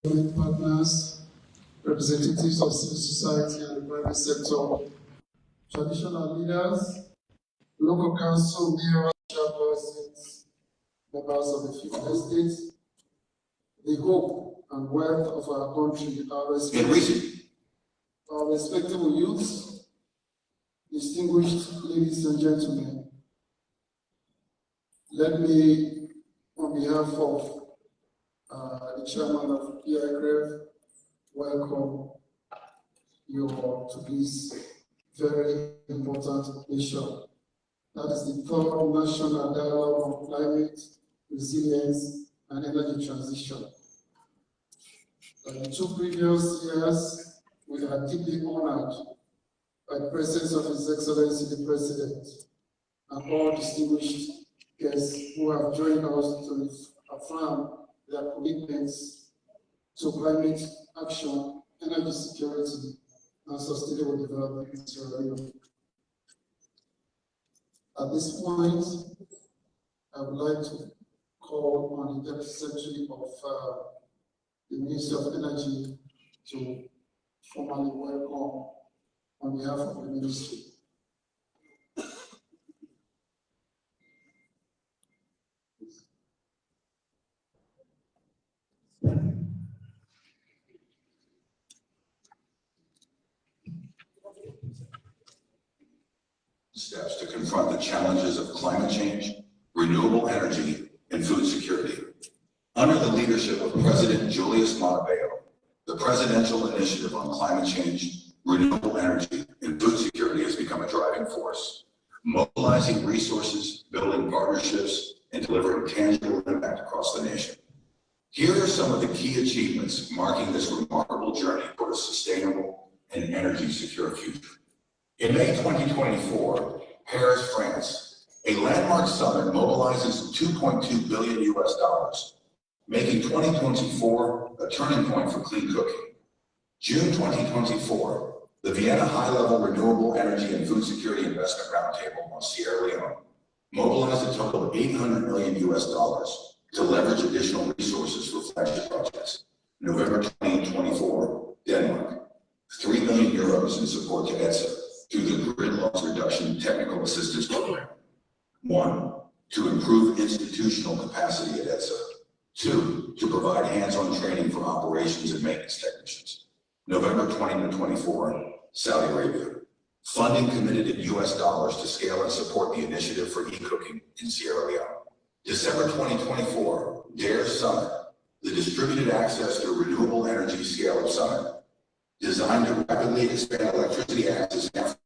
government partners, representatives of civil society and the private sector, traditional leaders, local council, mayors, chairpersons, members of the Fifth Estate, the hope and wealth of our country, our respectable youths, distinguished ladies and gentlemen. Let me, on behalf of the chairman of CRET, welcome you all to this very important issue. That is the third National Dialogue on Climate, Resilience, and Energy Transition. In the 2 previous years, we are deeply honored by the presence of His Excellency the President and all distinguished guests who have joined us to affirm their commitments to climate action, energy security, and sustainable development in Sierra Leone. At this point, I would like to call on the Deputy Secretary of the Ministry of Energy to formally welcome on behalf of the Ministry. Steps to confront the challenges of climate change, renewable energy, and food security. Under the leadership of President Julius Matabeo, the Presidential Initiative on Climate Change, Renewable Energy, and Food Security has become a driving force, mobilizing resources, building partnerships, and delivering tangible impact across the nation. Here are some of the key achievements marking this remarkable journey toward a sustainable and energy secure future. In May 2024, Paris, France, a landmark summit mobilizes $2.2 billion, making 2024 a turning point for clean cooking. June 2024, the Vienna High-Level Renewable Energy and Food Security Investment Roundtable on Sierra Leone mobilized a total of $800 million to leverage additional resources for flagship projects. November 2024, Denmark, 3 million euros in support to EDSA through the Grid Loss Reduction Technical Assistance Program. 1, to improve institutional capacity at EDSA. 2, to provide hands-on training for operations and maintenance technicians. November 2024, Saudi Arabia. Funding committed in US dollars to scale and support the initiative for e-cooking in Sierra Leone. December 2024, DARE Summit, the Distributed Access to Renewable Energy Scale-Up Summit, designed to rapidly expand electricity access in Africa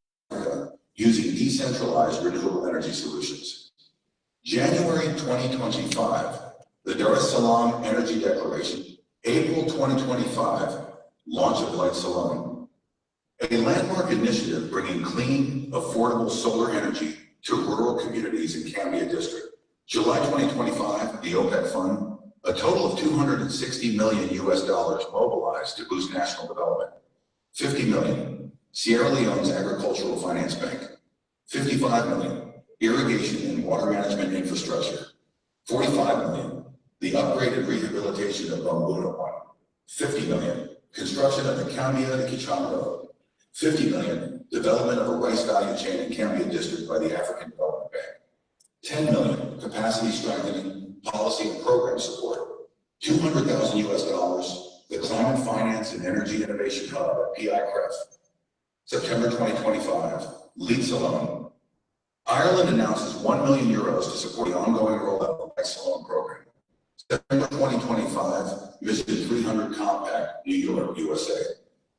using decentralized renewable energy solutions. January 2025, the Dar es Salaam Energy Declaration. April 2025, launch of Light Salon, a landmark initiative bringing clean, affordable solar energy to rural communities in Cambia District. July 2025, the OPEC Fund, a total of $260 million mobilized to boost national development. 50 million, Sierra Leone's Agricultural Finance Bank. 55 million, irrigation and water management infrastructure. 45 million, the upgraded rehabilitation of Bambuna 1. 50 million, construction of the Cambia to Kichama Road. 50 million, development of a rice value chain in Cambia District by the African Development Bank. 10 million, capacity strengthening, policy and program support. $200,000, the Climate Finance and Energy Innovation Hub at CRET. September 2025, Lead Salone. Ireland announces €1 million to support the ongoing rollout of the Light Salone program. September 2025, Mission 300 Compact, New York, USA.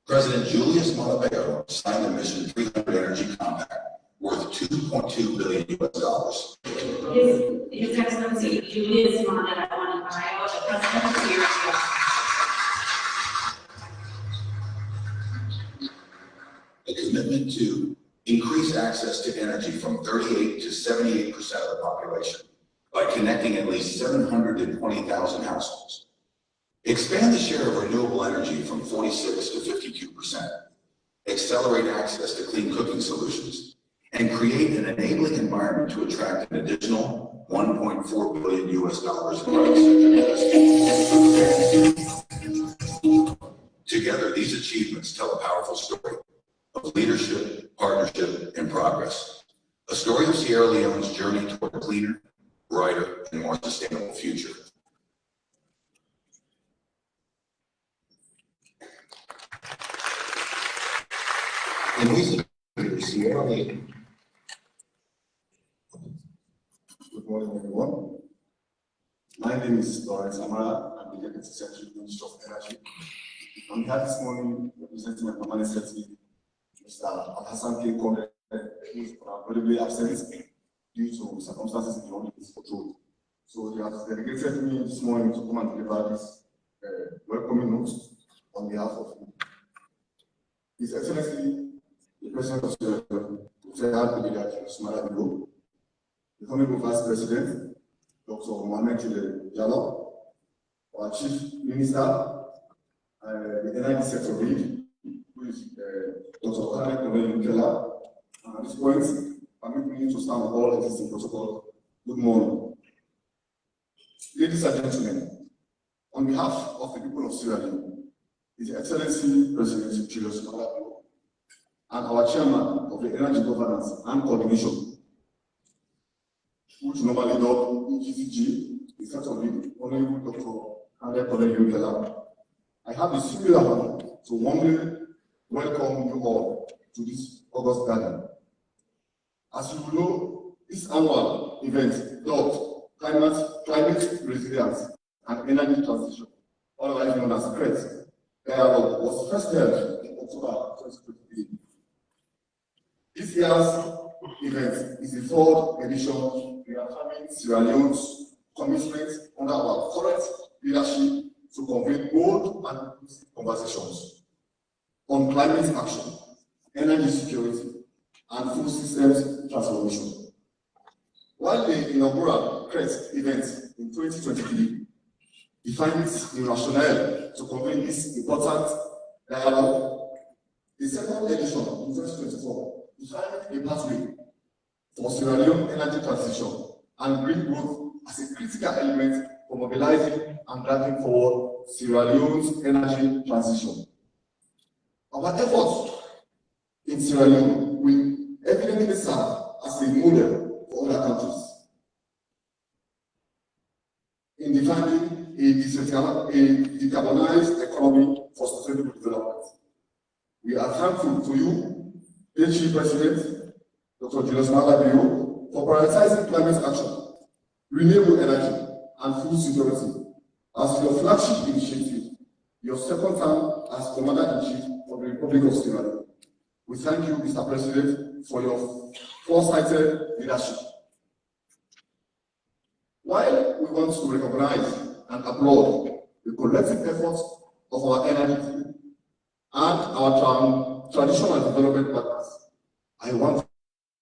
President Julius Matabeo signed the Mission 300 Energy Compact, worth $2.2 billion. His Excellency Julius Matabeo, the President of Sierra Leone. A commitment to increase access to energy from 38 to 78% of the population by connecting at least 720,000 households. Expand the share of renewable energy from 46 to 52%. Accelerate access to clean cooking solutions and create an enabling environment to attract an additional $1.4 billion in private sector investment. together, these achievements tell a powerful story of leadership, partnership, and progress. A story of Sierra Leone's journey toward a cleaner, brighter, and more sustainable future. In recent years, Sierra Leone. Good morning, everyone. My name is Lawrence Amara. I'm the Deputy Secretary, Ministry of Energy. I'm here this morning representing my permanent secretary, Mr. Al-Hassan K. Kone, who is unavoidably absent due to circumstances beyond his control. So he has delegated me this morning to come and deliver this welcoming note on behalf of His Excellency, the President of the the Honorable Vice President, Dr. Mohamed Diallo, our Chief Minister, the Energy Sector Lead, who is Dr. Khaled Kela. At this point, permit me to stand with all existing protocol. Good morning. Ladies and gentlemen, on behalf of the people of Sierra Leone, His Excellency President Julius Malabo, and our Chairman of the Energy Governance and Coordination, which normally done EGCG, the Sector Lead, Honorable Dr. Khaled Kela, I have the singular honor to warmly welcome you all to this August gathering. As you know, this annual event dubbed Climate Resilience and Energy Transition, otherwise known as CRET, dialogue was first held in October 2023. This year's event is the third edition reaffirming Sierra Leone's commitment under our current leadership to convene bold and inclusive conversations on climate action, energy security, and food systems transformation. While the inaugural CRET event in 2023 defined its rationale to convene this important dialogue, the second edition in 2024 defined a pathway for Sierra Leone energy transition and green growth as a critical element for mobilizing and driving forward Sierra Leone's energy transition. Our efforts in Sierra Leone will evidently serve as a model for other countries in defining a decarbonized economy for sustainable development. We are thankful to you, HE President Dr. Julius Malabo, for prioritizing climate action, renewable energy, and food security as your flagship initiative, your second term as Commander-in-Chief of the Republic of Sierra Leone. We thank you, Mr. President, for your foresighted leadership. While we want to recognize and applaud the collective efforts of our energy team and our traditional development partners, I want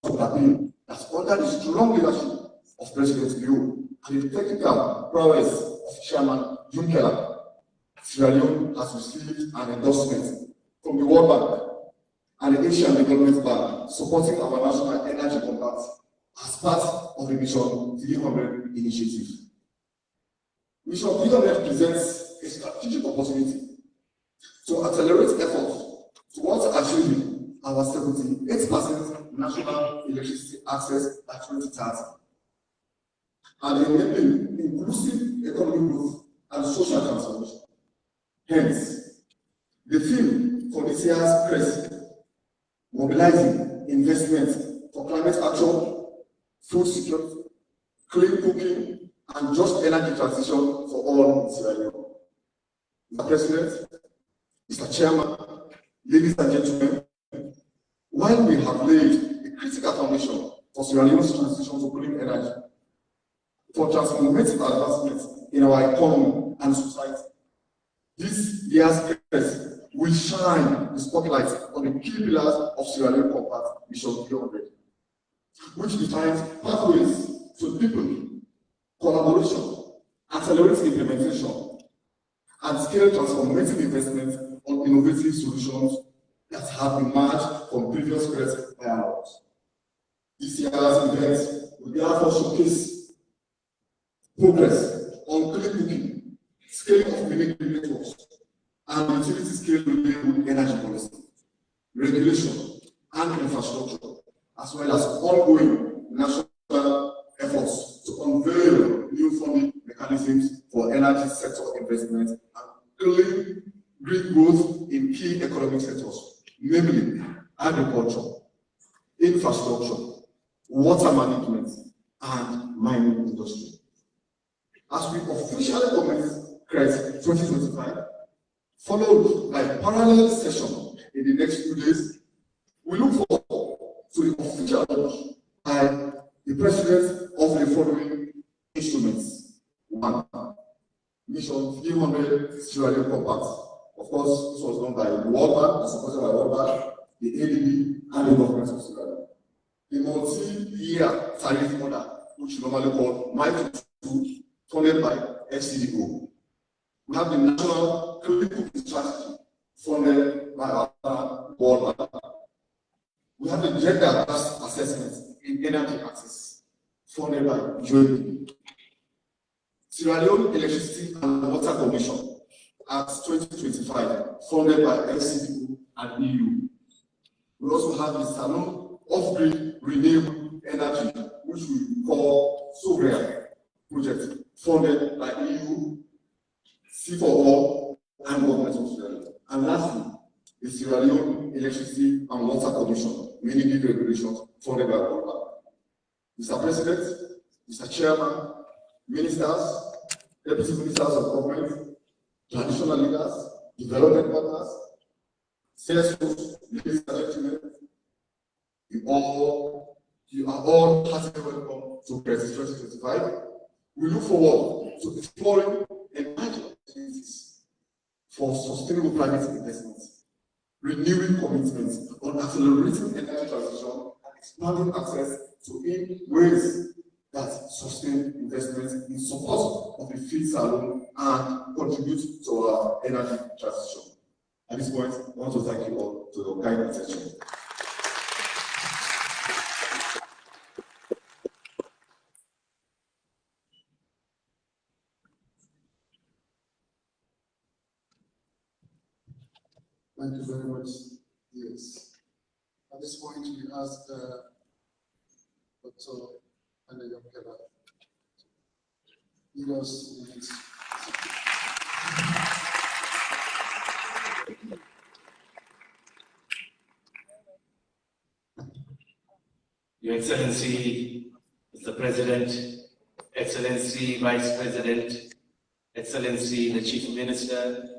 to appeal that under the strong leadership of President Leone and the technical prowess of Chairman Juncker, Sierra Leone has received an endorsement from the World Bank and the Asian Development Bank supporting our national energy compact as part of the Mission 300 initiative. Mission 300 presents a strategic opportunity to accelerate efforts towards achieving our 78% national electricity access by 2030 and enabling inclusive economic growth and social transformation. Hence, the theme for this year's CRET, mobilizing investment for climate action, food security, clean cooking, and just energy transition for all in Sierra Leone. Mr. President, Mr. Chairman, ladies and gentlemen, while we have laid a critical foundation for Sierra Leone's transition to clean energy, for transformative advancements in our economy and society, this year's CRET will shine the spotlight on the key pillars of Sierra Leone Compact Mission 300, which defines pathways to people, collaboration, accelerated implementation, and scale transformative investments on innovative solutions that have emerged from previous CRET dialogues. This year's event will therefore showcase progress on clean cooking, scaling of mini networks, and utility scale renewable energy policy, regulation, and infrastructure, as well as ongoing national efforts to unveil new funding mechanisms for energy sector investment and green growth in key economic sectors, namely agriculture, infrastructure, water management, and mining industry. As we officially commence CRET 2025, followed by a parallel session in the next 2 days, we look forward to the official launch by the president of the following instruments. 1. Mission 300 Sierra Leone Compact. Of course, this was done by the World Bank, supported by the World Bank, the ADB, and the government of Sierra Leone. The multi-year tariff order, which is normally called MITO2, funded by FCDO. We have the National Critical Strategy, funded by our World Bank. We have the Gender Based Assessment in Energy Access, funded by UAE. Sierra Leone Electricity and Water Commission, Act 2025, funded by FCDO and EU. We also have the Salon Off-Grid Renewable Energy, which we call SOGREA project, funded by EU, C4O, and government of Sierra Leone. And lastly, the Sierra Leone Electricity and Water Commission, meaning the regulations, funded by World Bank. Mr. President, Mr. Chairman, Ministers, Deputy Ministers of Government, traditional leaders, development partners, CSOs, ladies and gentlemen, you are all heartily welcome to CRET 2025. We look forward to exploring emerging opportunities for sustainable private investments, renewing commitments on accelerating energy transition and expanding access to ways that sustain investments in support of the feed salon and contribute to our energy transition. At this point, I want to thank you all for your kind attention. Thank you very much. Yes. At this point, we ask Dr. Anayokela lead us in its Your Excellency, Mr. President, Excellency Vice President, Excellency the Chief Minister,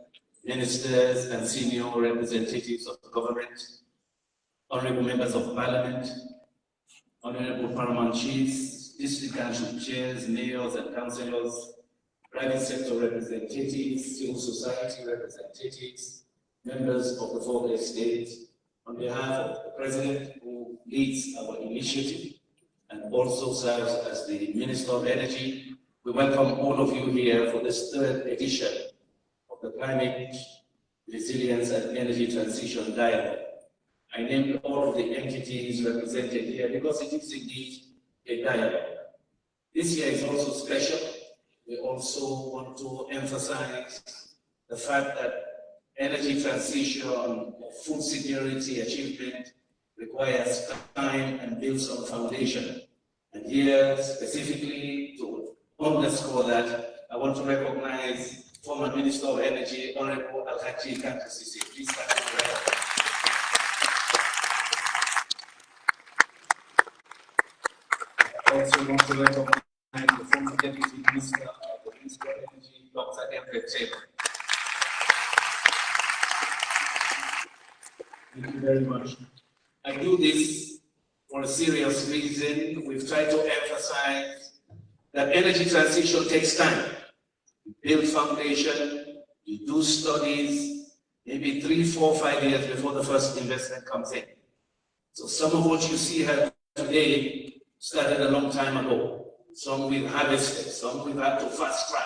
Ministers and senior representatives of the government, honorable members of parliament, honorable paramount chiefs, district council chairs, mayors and councillors, private sector representatives, civil society representatives, members of the fourth estate, on behalf of the President who leads our initiative and also serves as the Minister of Energy, we welcome all of you here for this third edition of the Climate Resilience and Energy Transition Dialogue. I named all of the entities represented here because it is indeed a dialogue. This year is also special. We also want to emphasize the fact that energy transition, food security achievement requires time and builds on foundation. And here, specifically to underscore that, I want to recognize former Minister of Energy, Honorable Alhaji Kanto Sisi. Please stand up. I also want to recognize the former Deputy Minister of the Ministry of Energy, Dr. Emre. Thank you very much. I do this for a serious reason. We've tried to emphasize that energy transition takes time. You build foundation, you do studies, maybe 3, 4, 5 years before the first investment comes in. So some of what you see here today started a long time ago. Some we've harvested, some we've had to fast track,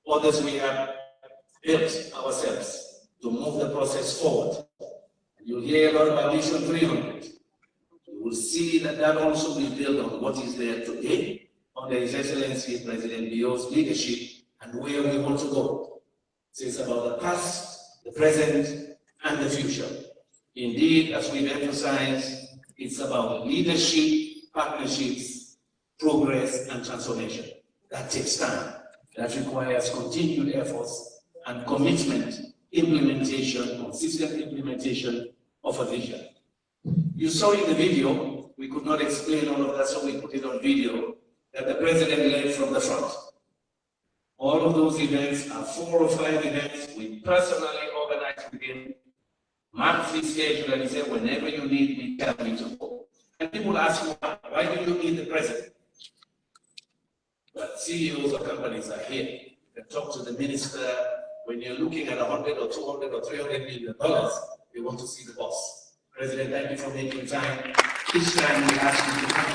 others we have built ourselves to move the process forward. You'll hear a lot about Mission 300. You will see that that also will build on what is there today under His Excellency President Bio's leadership and where we want to go. So it's about the past, the present, and the future. Indeed, as we've emphasized, it's about leadership, partnerships, progress, and transformation. That takes time. That requires continued efforts and commitment, implementation, consistent implementation of a vision. You saw in the video, we could not explain all of that, so we put it on video, that the president led from the front. All of those events are 4 or 5 events we personally organized with him, marked his schedule, and he said, whenever you need me, tell me to go. And people ask me, why do you need the president? But CEOs of companies are here. You can talk to the minister. When you're looking at $100 or $200 or $300 million, they want to see the boss. President, thank you for making time. Each time we ask you to come.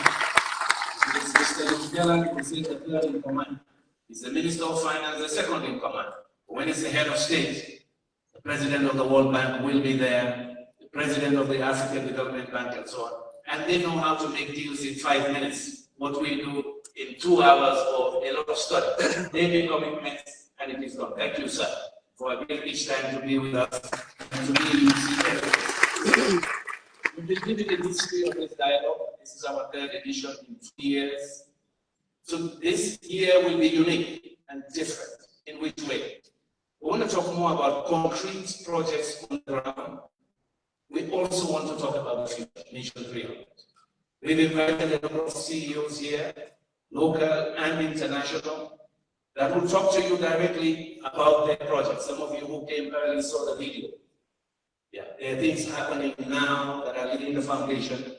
It's Mr. Lucella, who is the third in command. He's the Minister of Finance, the second in command. When it's the head of state, the President of the World Bank will be there, the President of the African Development Bank, and so on. And they know how to make deals in 5 minutes. What we do in 2 hours or a lot of study. They make commitments, and it is done. Thank you, sir, for agreeing each time to be with us and to be in CRET. We've been giving the history of this dialogue. This is our 3rd edition in 2 years. So this year will be unique and different. In which way? We want to talk more about concrete projects on the ground. We also want to talk about the future, Mission 300. We've invited a number of CEOs here, local and international, that will talk to you directly about their projects. Some of you who came early saw the video. Yeah, there are things happening now that are laying the foundation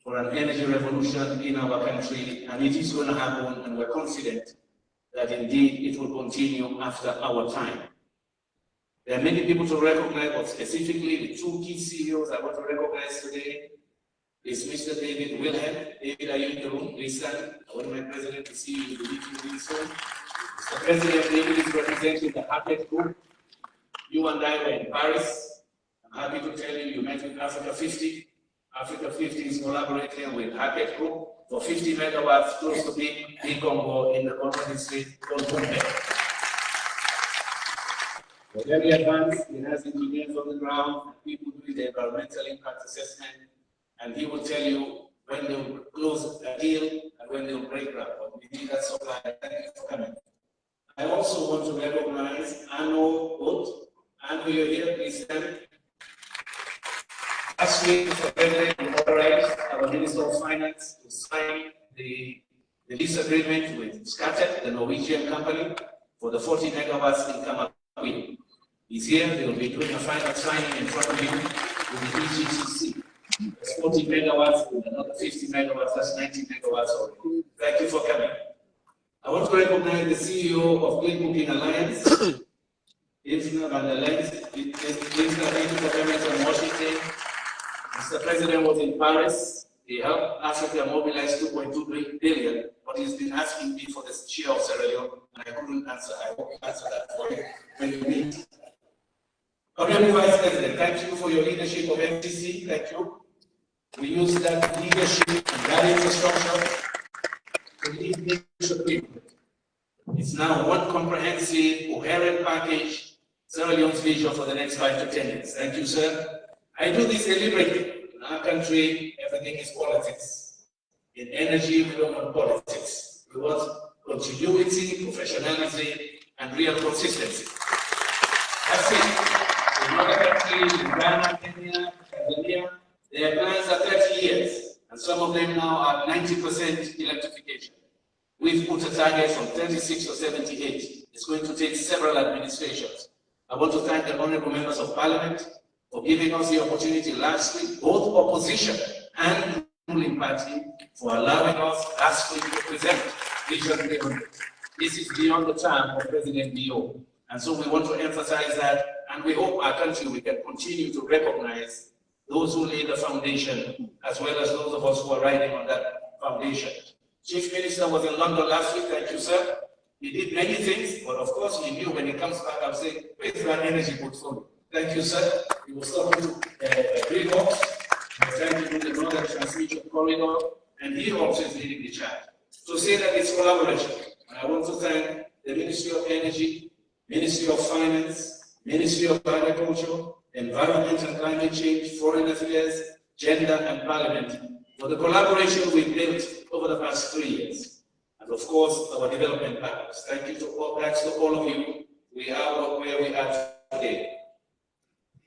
for an energy revolution in our country, and it is going to happen, and we're confident that indeed it will continue after our time. There are many people to recognize, but specifically the 2 key CEOs I want to recognize today is Mr. David Wilhelm. David, are you in the room? Please stand. I want my president to see you in the meeting really soon. Mr. President, David is representing the Hackett Group. You and I were in Paris. I'm happy to tell you, you met with Africa 50. Africa 50 is collaborating with Hackett Group for 50 megawatts close to Big Congo in the Congo district called Gombe. We're very advanced. He has engineers on the ground, people doing the environmental impact assessment, and he will tell you when they'll close a deal and when they'll break ground. But we need that supply. Thank you for coming. I also want to recognize Arno Oat. Arno, you're here, please stand. Last week, the President authorized our Minister of Finance to sign the lease agreement with CRET, the Norwegian company, for the 40 megawatts in Kamakwi. He's here. They will be doing a final signing in front of him with the EGCC. That's 40 megawatts with another 50 megawatts. That's 90 megawatts already. Thank you for coming. I want to recognize the CEO of Clean Cooking Alliance, Ifna van der Lens. Ifna, thank you for coming from Washington. Mr. President was in Paris. He helped Africa mobilize 2.2 billion, but he's been asking me for the chair of Sierra Leone, and I couldn't answer. I hope you answer that for him when you meet. Honorable Vice President, thank you for your leadership of MTC. Thank you. We use that leadership and that infrastructure to lead Mission 300. It's now one comprehensive, coherent package, Sierra Leone's vision for the next 5 to 10 years. Thank you, sir. I do this deliberately. In our country, everything is politics. In energy, we don't want politics. We want continuity, professionalism, and real consistency. That's it. In other countries, in Ghana, Kenya, Tanzania, their plans are 30 years, and some of them now are 90% electrification. We've put a target from 36 to 78. It's going to take several administrations. I want to thank the honorable members of parliament for giving us the opportunity last week, both opposition and ruling party, for allowing us last week to present Vision 300. This is beyond the term of President Bio. And so we want to emphasize that, and we hope our country, we can continue to recognize those who laid the foundation, as well as those of us who are riding on that foundation. Chief Minister was in London last week, thank you, sir. He did many things, but of course he knew when he comes back, I'll say, where's that energy portfolio? Thank you, sir. He was talking to Green Box. We're trying to do the Northern Transmission Corridor, and he also is leading the charge. To say that it's collaboration, and I want to thank the Ministry of Energy, Ministry of Finance, Ministry of Agriculture, Environment and Climate Change, Foreign Affairs, Gender and Parliament for the collaboration we built over the past 3 years. And of course, our development partners. Thank you to all of you. We are where we are today.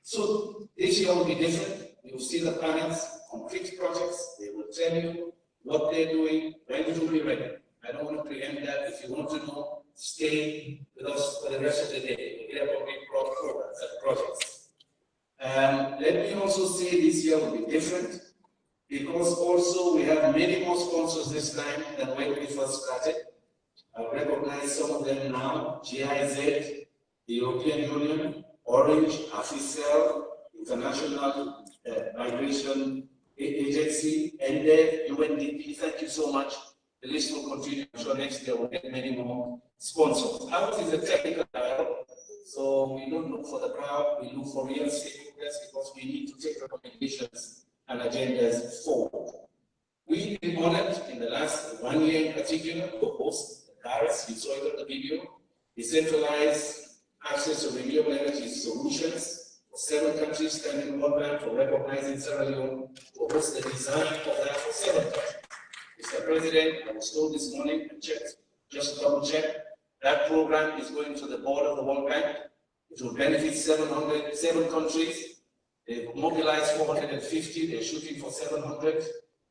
So this year will be different. You will see the panels, concrete projects. They will tell you what they're doing, when it will be ready. I don't want to preempt that. If you want to know, stay with us for the rest of the day. We have concrete programs and projects. Let me also say this year will be different because also we have many more sponsors this time than when we first started. I recognize some of them now: GIZ, the European Union, Orange, AFICEL, International Migration Agency, and the UNDP. Thank you so much. The list will continue. I'm sure next year we'll get many more sponsors. Ours is a technical dialogue, so we don't look for the crowd, we look for real stakeholders because we need to take recommendations and agendas forward. We've been honored in the last 1 year in particular to host the CARES, you saw it on the video, decentralized access to renewable energy solutions. 7 countries standing worldwide for recognizing Sierra Leone to host the design of that for 7 countries. Mr. President, I was told this morning and checked, just to double check, that program is going to the board of the World Bank. It will benefit 7 countries. They've mobilized 450, they're shooting for 700.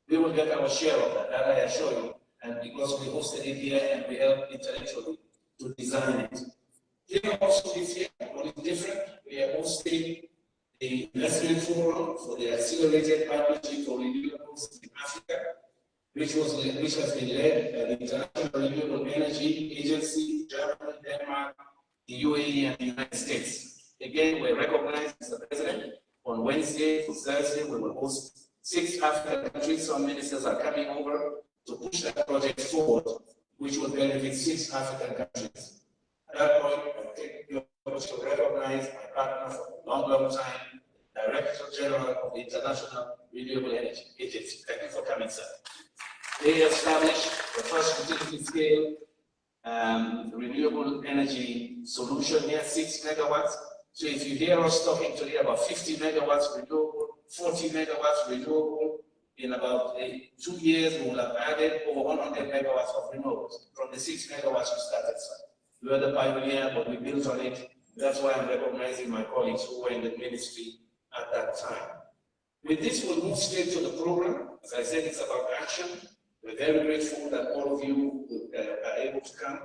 We will get our share of that, I assure you. And because we hosted it here and we helped intellectually to design it. Here also this year, what is different, we are hosting the investment forum for the accelerated partnership for renewables in Africa, which has been led by the International Renewable Energy Agency, Germany, Denmark, the UAE, and the United States. Again, we recognize, Mr. President, on Wednesday to Thursday, we will host 6 African countries. Some ministers are coming over to push that project forward, which will benefit 6 African countries. At that point, I take the opportunity to recognize my partner for a long time, Director General of the International Renewable Energy Agency. Thank you for coming, sir. They established the first utility-scale renewable energy solution here, 6 megawatts. So if you hear us talking today about 50 megawatts renewable, 40 megawatts renewable, in about 2 years, we will have added over 100 megawatts of renewables from the 6 megawatts we started, sir. We were the pioneer, but we built on it. That's why I'm recognizing my colleagues who were in the ministry at that time. With this, we'll move straight to the program. As I said, it's about action. We're very grateful that all of you are able to come.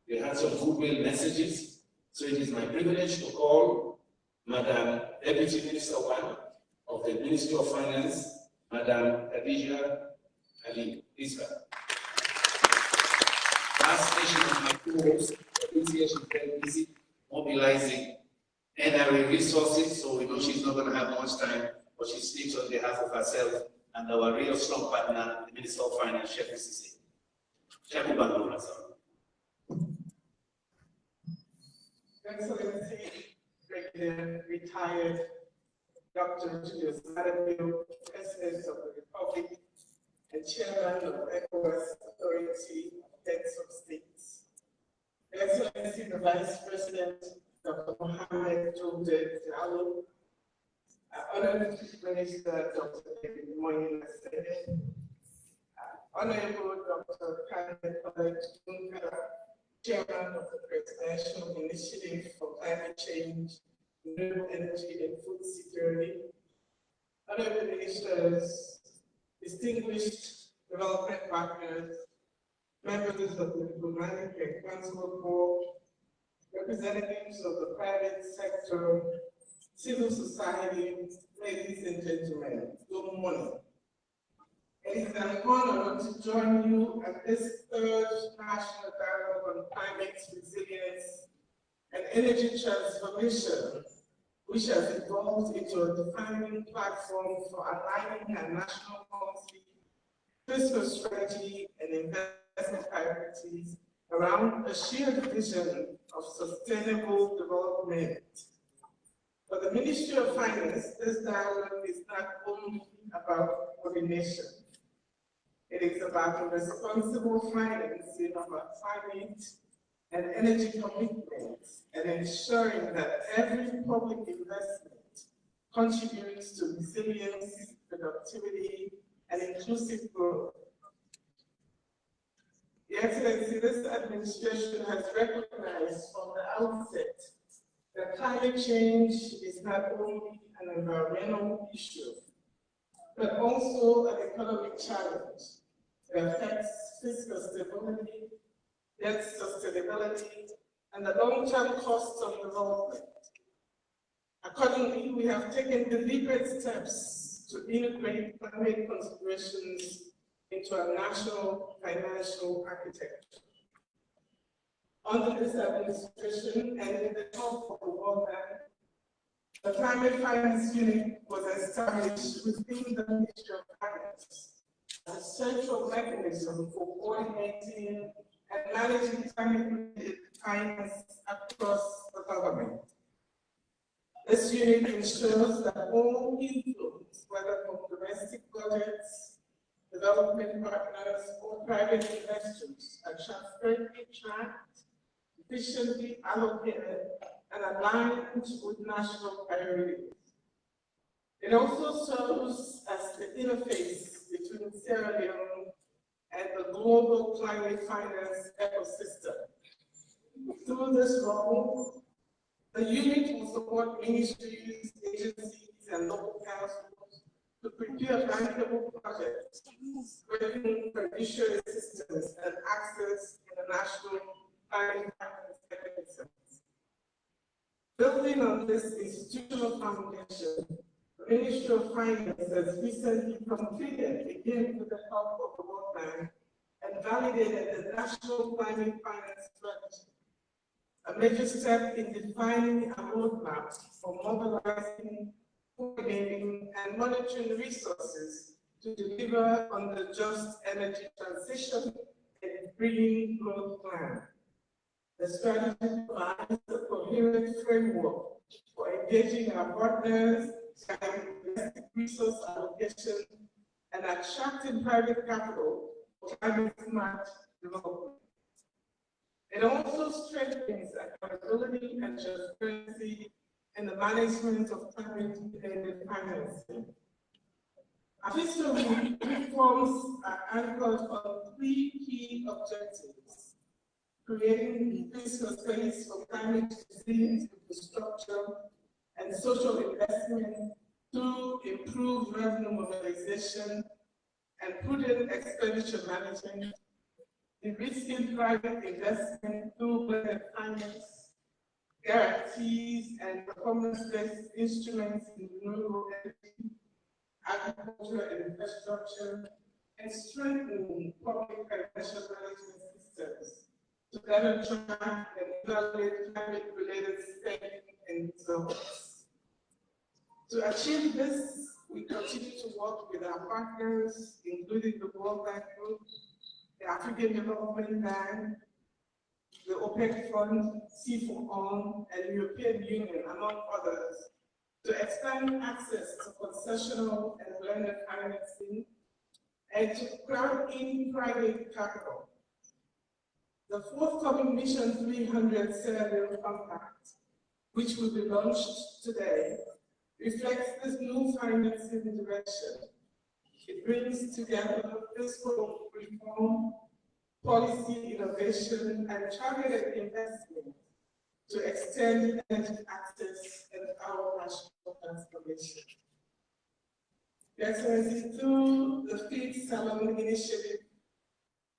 We had some goodwill messages. So it is my privilege to call Madam Deputy Minister 1 of the Ministry of Finance, Madam Khadija Ali Isra. Last session of my course, this year she's very busy mobilizing NRA resources, so we know she's not going to have much time, but she speaks on behalf of herself and our real strong partner, the Minister of Finance, Sheikh Sisi. Sheikh Bandura, sir. Excellency, President, retired Dr. Julius Madabio, President of the Republic and Chairman of ECOWAS Authority of Heads of States. Excellency, the Vice President, Dr. Mohamed Jode Diallo, Honorable Minister, Dr. David Moyen Nasede, Honorable Dr. Khaled Munkala, Chairman of the Presidential Initiative for Climate Change, Renewable Energy and Food Security, Honorable Ministers, distinguished development partners, members of the Diplomatic and Consular Corps, representatives of the private sector, civil society, ladies and gentlemen, good morning. It is an honor to join you at this third National Dialogue on Climate Resilience and Energy Transformation, which has evolved into a defining platform for aligning our national policy, fiscal strategy, and investment priorities around a shared vision of sustainable development. For the Ministry of Finance, this dialogue is not only about coordination. It is about the responsible financing of our climate and energy commitments, and ensuring that every public investment contributes to resilience, productivity, and inclusive growth. Your Excellency, this administration has recognized from the outset that climate change is not only an environmental issue, but also an economic challenge that affects fiscal stability, debt sustainability, and the long-term costs of development. Accordingly, we have taken deliberate steps to integrate climate considerations into our national financial architecture. Under this administration and in the help of the World Bank, the Climate Finance Unit was established within the Ministry of Finance as a central mechanism for coordinating and managing climate-related finance across the government. This unit ensures that all influence, whether from domestic budgets, development partners, or private investors, are transparently tracked, efficiently allocated, and aligned with national priorities. It also serves as the interface between Sierra Leone and the global climate finance ecosystem. Through this role, the unit will support ministries, agencies, and local councils to prepare bankable projects, spreading financial assistance and access international climate finance mechanisms. Building on this institutional foundation, the Ministry of Finance has recently completed, again with the help of the World Bank, and validated the National Climate Finance Strategy, a major step in defining a roadmap for mobilizing, coordinating, and monitoring resources to deliver on the just energy transition and green growth plan. The strategy provides a coherent framework for engaging our partners, investing resource allocation, and attracting private capital for climate smart development. It also strengthens accountability and transparency in the management of climate-related financing. Our fiscal reforms are anchored on 3 key objectives: creating fiscal space for climate resilient infrastructure and social investment through improved revenue mobilization and prudent expenditure management, de-risking private investment through blended finance, guarantees, and performance-based instruments in renewable energy, agriculture and infrastructure, and strengthening public financial management systems to better track and evaluate climate-related spending and results. To achieve this, we continue to work with our partners, including the World Bank Group, the African Development Bank, the OPEC Fund, C4ON, and European Union, among others, to expand access to concessional and blended financing and to crowd in private capital. The forthcoming Mission 300 Sierra Leone Compact, which will be launched today, reflects this new financing direction. It brings together fiscal reform, policy innovation, and targeted investment to extend energy access and our national transformation. Your Excellency, through the Feed Salon Initiative,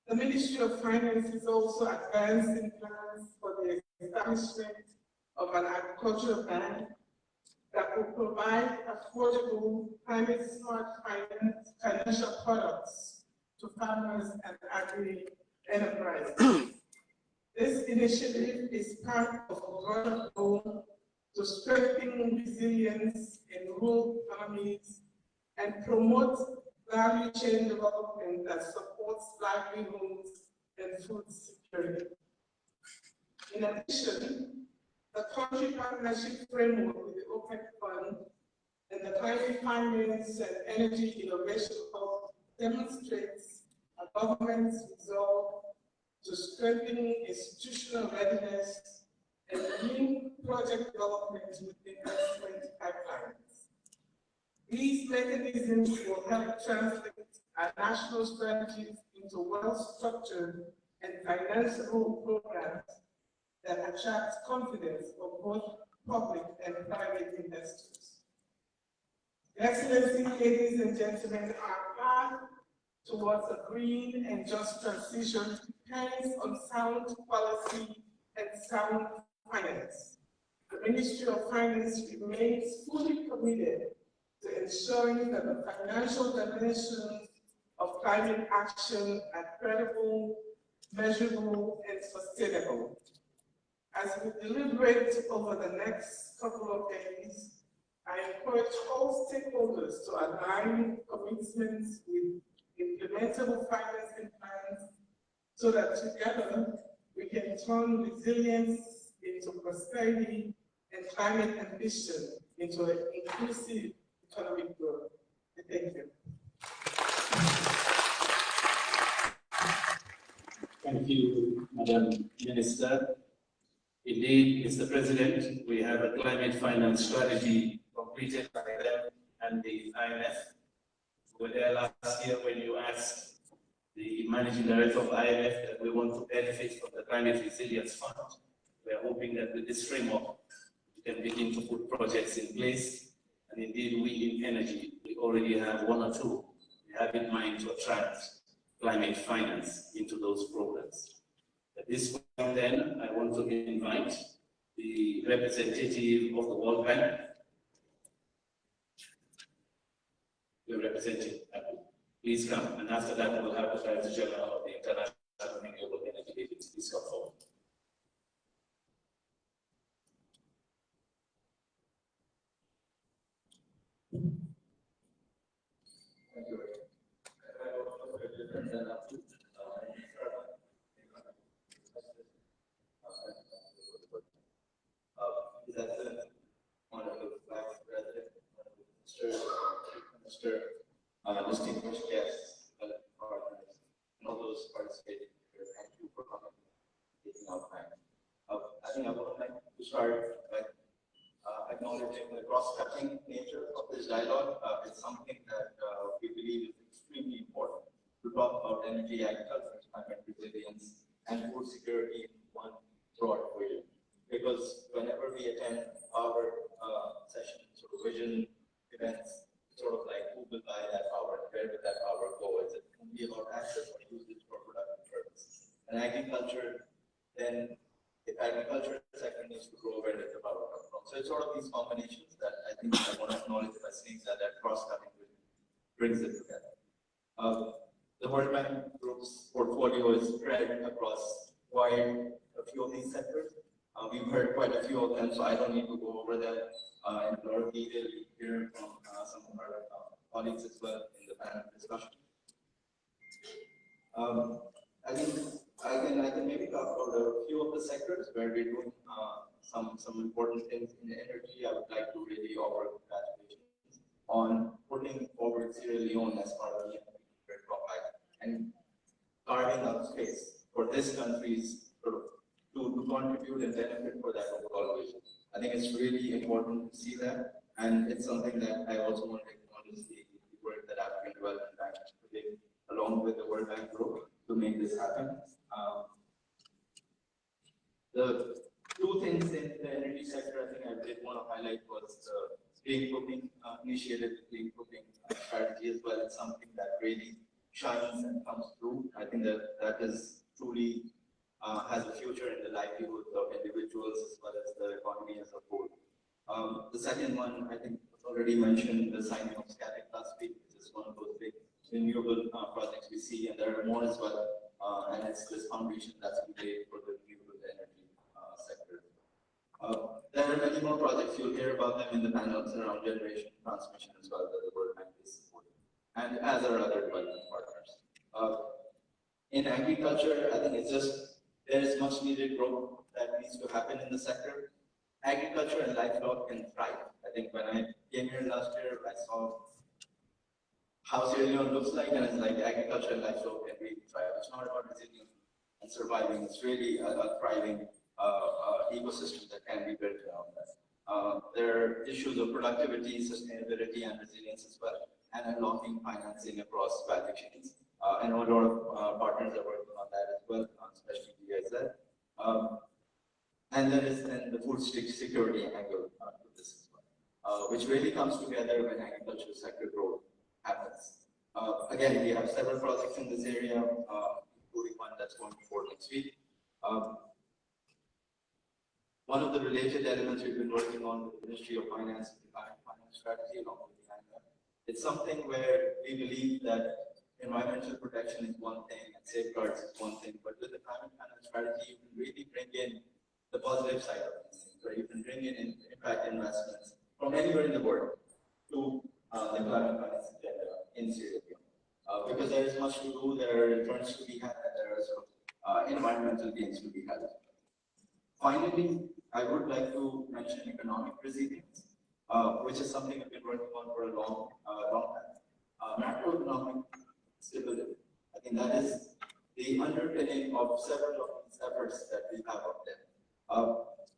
the Ministry of Finance is also advancing plans for the establishment of an agricultural bank that will provide affordable, climate-smart financial products to farmers and agri-enterprises. This initiative is part of a broader goal to strengthen resilience in rural economies and promote value chain development that supports livelihoods and food security. In addition, the country partnership framework with the OPEC Fund and the Climate Finance and Energy Innovation Hub demonstrates a government's resolve to to strengthening institutional readiness and link project development with investment pipelines. These mechanisms will help translate our national strategies into well-structured and financeable programs that attract confidence of both public and private investors. Excellency, ladies and gentlemen, our path towards a green and just transition depends on sound policy and sound finance. The Ministry of Finance remains fully committed to ensuring that the financial dimensions of climate action are credible, measurable, and sustainable. As we deliberate over the next couple of days, I encourage all stakeholders to align commitments with implementable financing plans so that together we can turn resilience into prosperity and climate ambition into an inclusive economic growth. Thank you. Thank you, Madam Minister. Indeed, Mr. President, we have a climate finance strategy completed by them and the IMF. We were there last year when you asked the managing director of IMF that we want to benefit from the Climate Resilience Fund. We are hoping that with this framework, we can begin to put projects in place. And indeed, we in energy, we already have one or two we have in mind to attract climate finance into those programs. At this point then, I want to invite the representative of the World Bank. The representative, please come. And after that, we'll have the Director General of the International Renewable Energy Agency. Please come forward. Thank you. His Excellency, Honorable Vice President, Minister, distinguished guests, partners, and all those participating here, thank you for coming, taking out time. I think I would like to start by acknowledging the cross-cutting nature of this dialogue. It's something that we believe is extremely important to talk about energy, agriculture, climate resilience, and food security in one broad way. Because whenever we attend our sessions or vision events, it's sort of like who will buy that power, where will that power go? Is it only about access or use it for productive purposes? And agriculture, then if agriculture sector needs to grow, where does the power come from? So it's sort of these combinations that I think I want to acknowledge by saying that cross-cutting brings it together. The World Bank Group's portfolio is spread across quite a few of these sectors. We've heard quite a few of them, so I don't need to go over them in a lot of detail. We hear from some of our colleagues as well in the panel discussion. I think I can maybe talk about a few of the sectors where we're doing some important things in energy. I would like to really offer congratulations on putting forward Sierra Leone as part of the profile and carving out space for this country's sort of to contribute and benefit for that overall vision. I think it's really important to see that, and it's something that I also want to acknowledge the work that African Development Bank did along with the World Bank Group to make this happen. The two things in the energy sector I think I did want to highlight was the clean cooking initiative, the clean cooking strategy as well. It's something that really shines and comes through. I think that is truly has a future in the livelihoods of individuals as well as the economy as a whole. The second one, I think, was already mentioned, the signing of SCATIC last week, which is one of those big renewable projects we see, and there are more as well. And it's this foundation that's been laid for the renewable energy sector. There are many more projects, you'll hear about them in the panels around generation, transmission as well, that the World Bank is supporting, and as are other development partners. In agriculture, I think it's just, there is much needed growth that needs to happen in the sector. Agriculture and livestock can thrive. I think when I came here last year, I saw how Sierra Leone looks like, and it's like agriculture and livestock can really thrive. It's not about resilience and surviving. It's really a thriving ecosystem that can be built around that. There are issues of productivity, sustainability, and resilience as well, and unlocking financing across value chains. And a lot of partners are working on that as well, especially GIZ. And there is then the food security angle to this as well, which really comes together when agricultural sector growth happens. Again, we have several projects in this area, including one that's going forward next week. One of the related elements we've been working on with the Ministry of Finance and the Climate Finance Strategy, along with the IMF, it's something where we believe that environmental protection is one thing and safeguards is one thing, but with the climate finance strategy, you can really bring in the positive side of these things, where you can bring in impact investments from anywhere in the world to the climate finance agenda in Sierra Leone. Because there is much to do, there are returns to be had, and there are sort of environmental gains to be had. Finally, I would like to mention economic resilience, which is something we've been working on for a long time. Macroeconomic stability. I think that is the underpinning of several of these efforts that we have out there.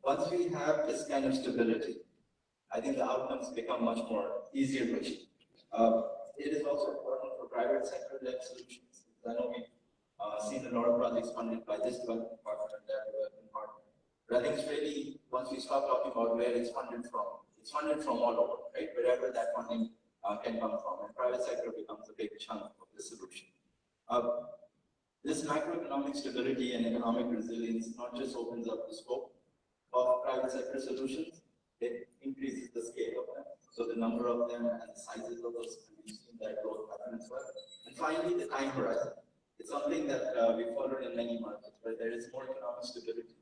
Once we have this kind of stability, I think the outcomes become much more easier to achieve. It is also important for private sector-led solutions. I know we've seen a lot of projects funded by this development partner and that development partner. But I think it's really, once we start talking about where it's funded from all over, right? Wherever that funding can come from, and private sector becomes a big chunk of the solution. This macroeconomic stability and economic resilience not just opens up the scope of private sector solutions, it increases the scale of them. So the number of them and the sizes of those, and we've seen that growth happen as well. And finally, the time horizon. It's something that we followed in many markets, where there is more economic stability.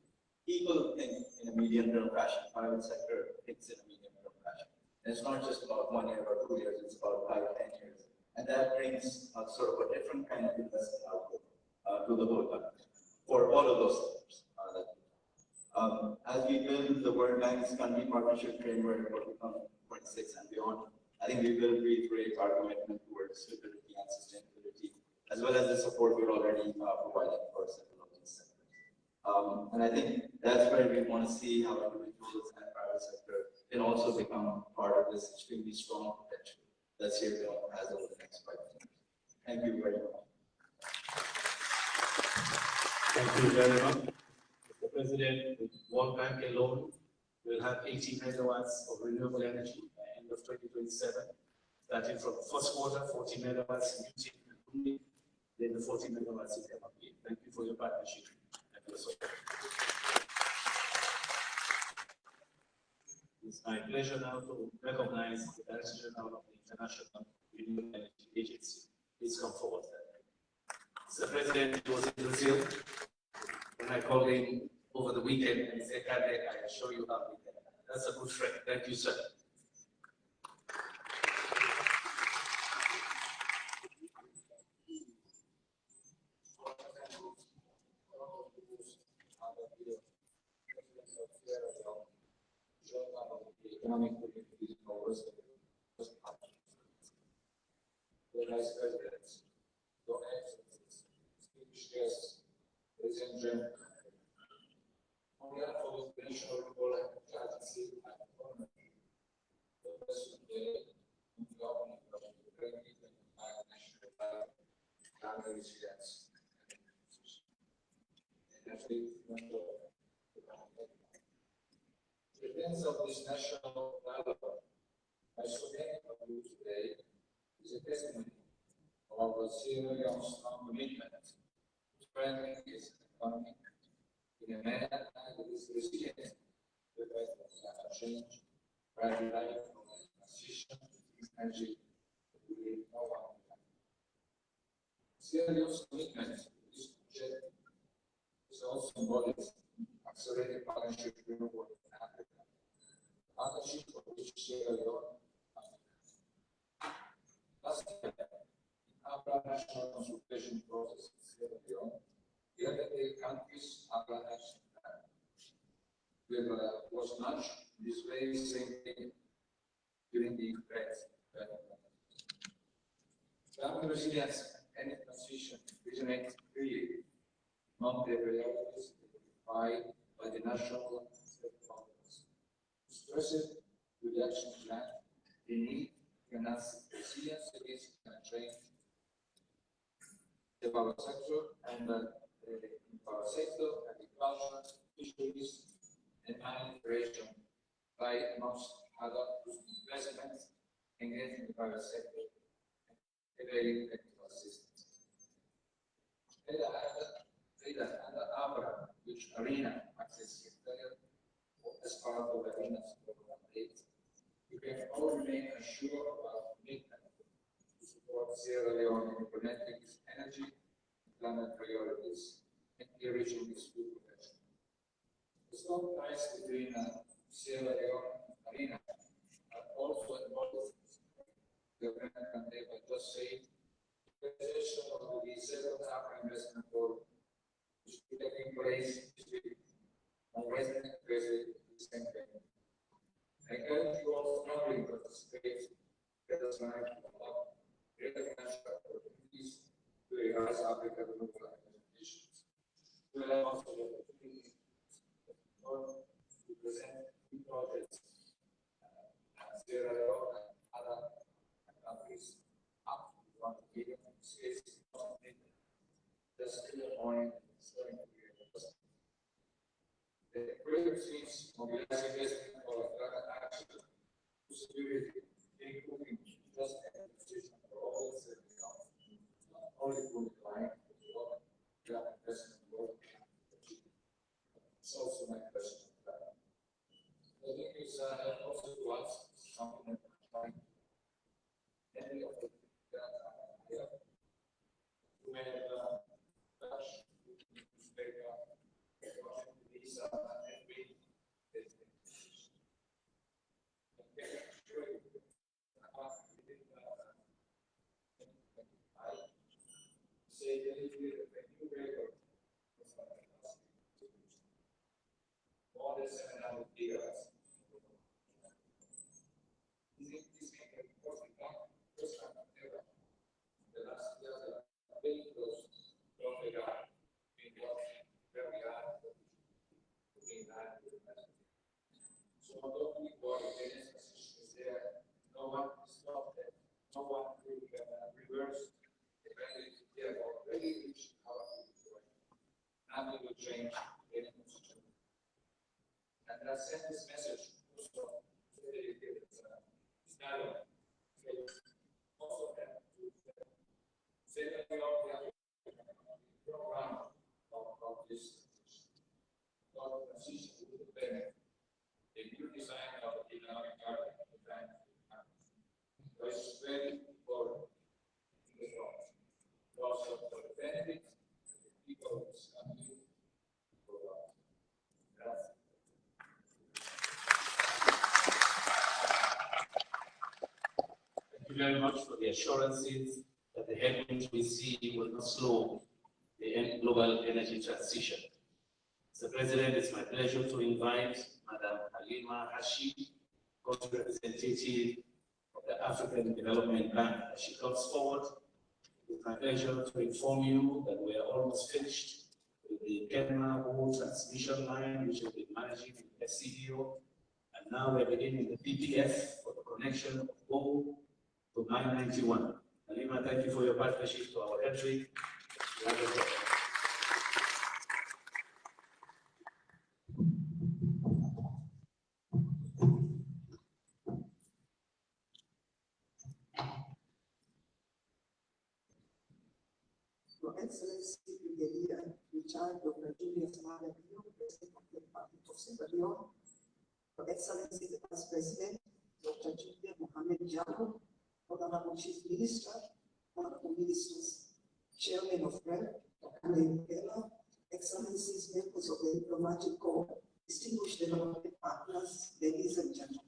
People think in a medium-term fashion, private sector thinks in a medium-term fashion. And it's not just about 1 year or 2 years, it's about 5 or 10 years. And that brings sort of a different kind of investment outlook to the whole country for all of those sectors. As we build the World Bank's country partnership framework for 2026 and beyond, I think we will reiterate our commitment towards stability and sustainability, as well as the support we're already providing for several of these sectors. And I think that's where we want to see how individuals and private sector can also become part of this extremely strong potential that Sierra Leone has over the next 5 years. Thank you very much. Thank you very much. Mr. President, with World Bank alone, we'll have 80 megawatts of renewable energy by the end of 2027, starting from the first quarter, 40 megawatts in UT and Burundi, then the 40 megawatts in MRP. Thank you for your partnership and your support. It's my pleasure now to recognize the Director General of the International Renewable Energy Agency. Please come forward. Mr. President was in Brazil, and I called him over the weekend and he said, Kade, I assure you how we did. That's a good friend. Thank you, sir. Economic communities always the Vice Presidents, Your Excellencies, distinguished guests, ladies and gentlemen, on behalf of the National Renewable Energy Agency, I honor the President of the opening of the Great National Climate Resilience and the events of this national dialogue by so many of you today is a testimony of Sierra Leone's strong commitment to strengthening its economy in a manner that is resilient to the effects of climate change, rather than from a transition to energy that will leave no one behind. Sierra Leone's commitment to this project is also embodied in accelerated partnership renewable in Africa, partnership for which Sierra Leone. Last year, in our national consultation process in Sierra Leone, the other countries are action plan. Was much this very same thing during the CRET development. Climate resilience and energy transition resonate clearly among the priorities identified by the National Security Conference. Stressed with the action plan, the need to enhance resilience against climate change, the power sector and the power sector, agriculture, fisheries, and mining operation by amongst other investments engaged in the private sector and availing technical assistance. Data and ABRA, which Arena access secretariat as part of Arena's program update, we can all remain assured of our commitment to support Sierra Leone in implementing its energy and climate priorities and reaching its full potential. The strong ties between Sierra Leone and Arena are also involved the American neighbor just saying the realization of the seventh African investment forum which is taking place this week on Wednesday and Thursday the same day. I encourage you all strongly to participate in this line to unlock greater financial opportunities to realize African renewable energy ambitions. We will have also the opportunity to present new projects Sierra Leone and other countries up to 1 billion space just in the morning. The project seems mobilizing investment for climate action to security, including just administration for all the not only for the client, but the climate investment work. It's also my question. The thing is, I also to ask something like any of the more than 700 gigabytes. This can be important first time ever. The last year, the very close from the guy being where we are being that. So although we were in this position is there, no one is stopped there. No one will reverse the value they have already reached our point. Nothing will change any position. And I sent this message also to the dialogue. Also have to say that we all have a program of this transition to the benefit. A new design of the economic government at the time was very important in the law. Also for the benefit of the people of this country. Thank you very much for the assurances that the headwinds we see will not slow the global energy transition. Mr. President, it's my pleasure to invite Madam Halima Hashi, country representative of the African Development Bank, as she comes forward. It's my pleasure to inform you that we are almost finished with the Kenma Whole Transmission Line, which has been managing in SCDO, and now we're beginning the PPF for the connection of Bo to 991. Halima, thank you for your partnership to our country. Your Excellency, Brigadier Richard Dr. Julius Malek, President of the Republic of Sierra Leone, Your Excellency, the Vice President, Dr. Julia Mohamed Jabo, Honorable Chief Minister, Honorable Ministers, Chairman of CRET, Dr. Keller, Excellencies, members of the diplomatic corps, distinguished development partners, ladies and gentlemen.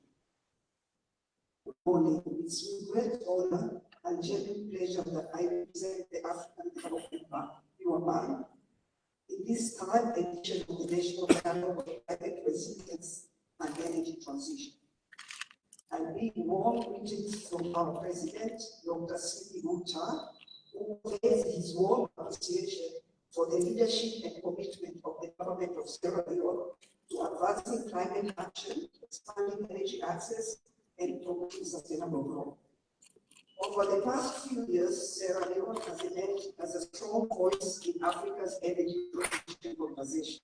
Good morning. It's with great honor and genuine pleasure that I represent the African Development Bank, your bank, in this current edition of the National Dialogue of Climate Resilience and Energy Transition. I bring warm greetings from our President, Dr. Sidi Muchar, who conveys his warm appreciation for the leadership and commitment of the government of Sierra Leone to advancing climate action, expanding energy access, and promoting sustainable growth. Over the past few years, Sierra Leone has emerged as a strong voice in Africa's energy transition conversation.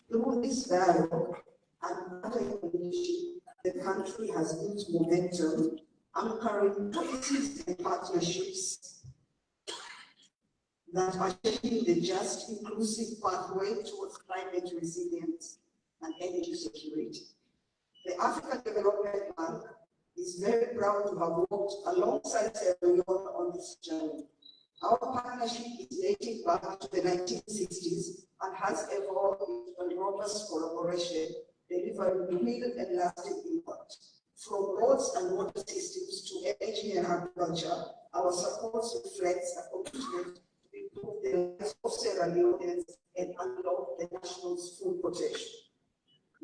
Through this dialogue and under your leadership, the country has built momentum, anchoring policies and partnerships that are shaping the just, inclusive pathway towards climate resilience and energy security. The African Development Bank is very proud to have worked alongside Sierra Leone on this journey. Our partnership is dating back to the 1960s and has evolved into a robust collaboration, delivering real and lasting impact. From roads and water systems to energy and agriculture, our support reflects a commitment to improve the lives of Sierra Leoneans and unlock the nation's full potential.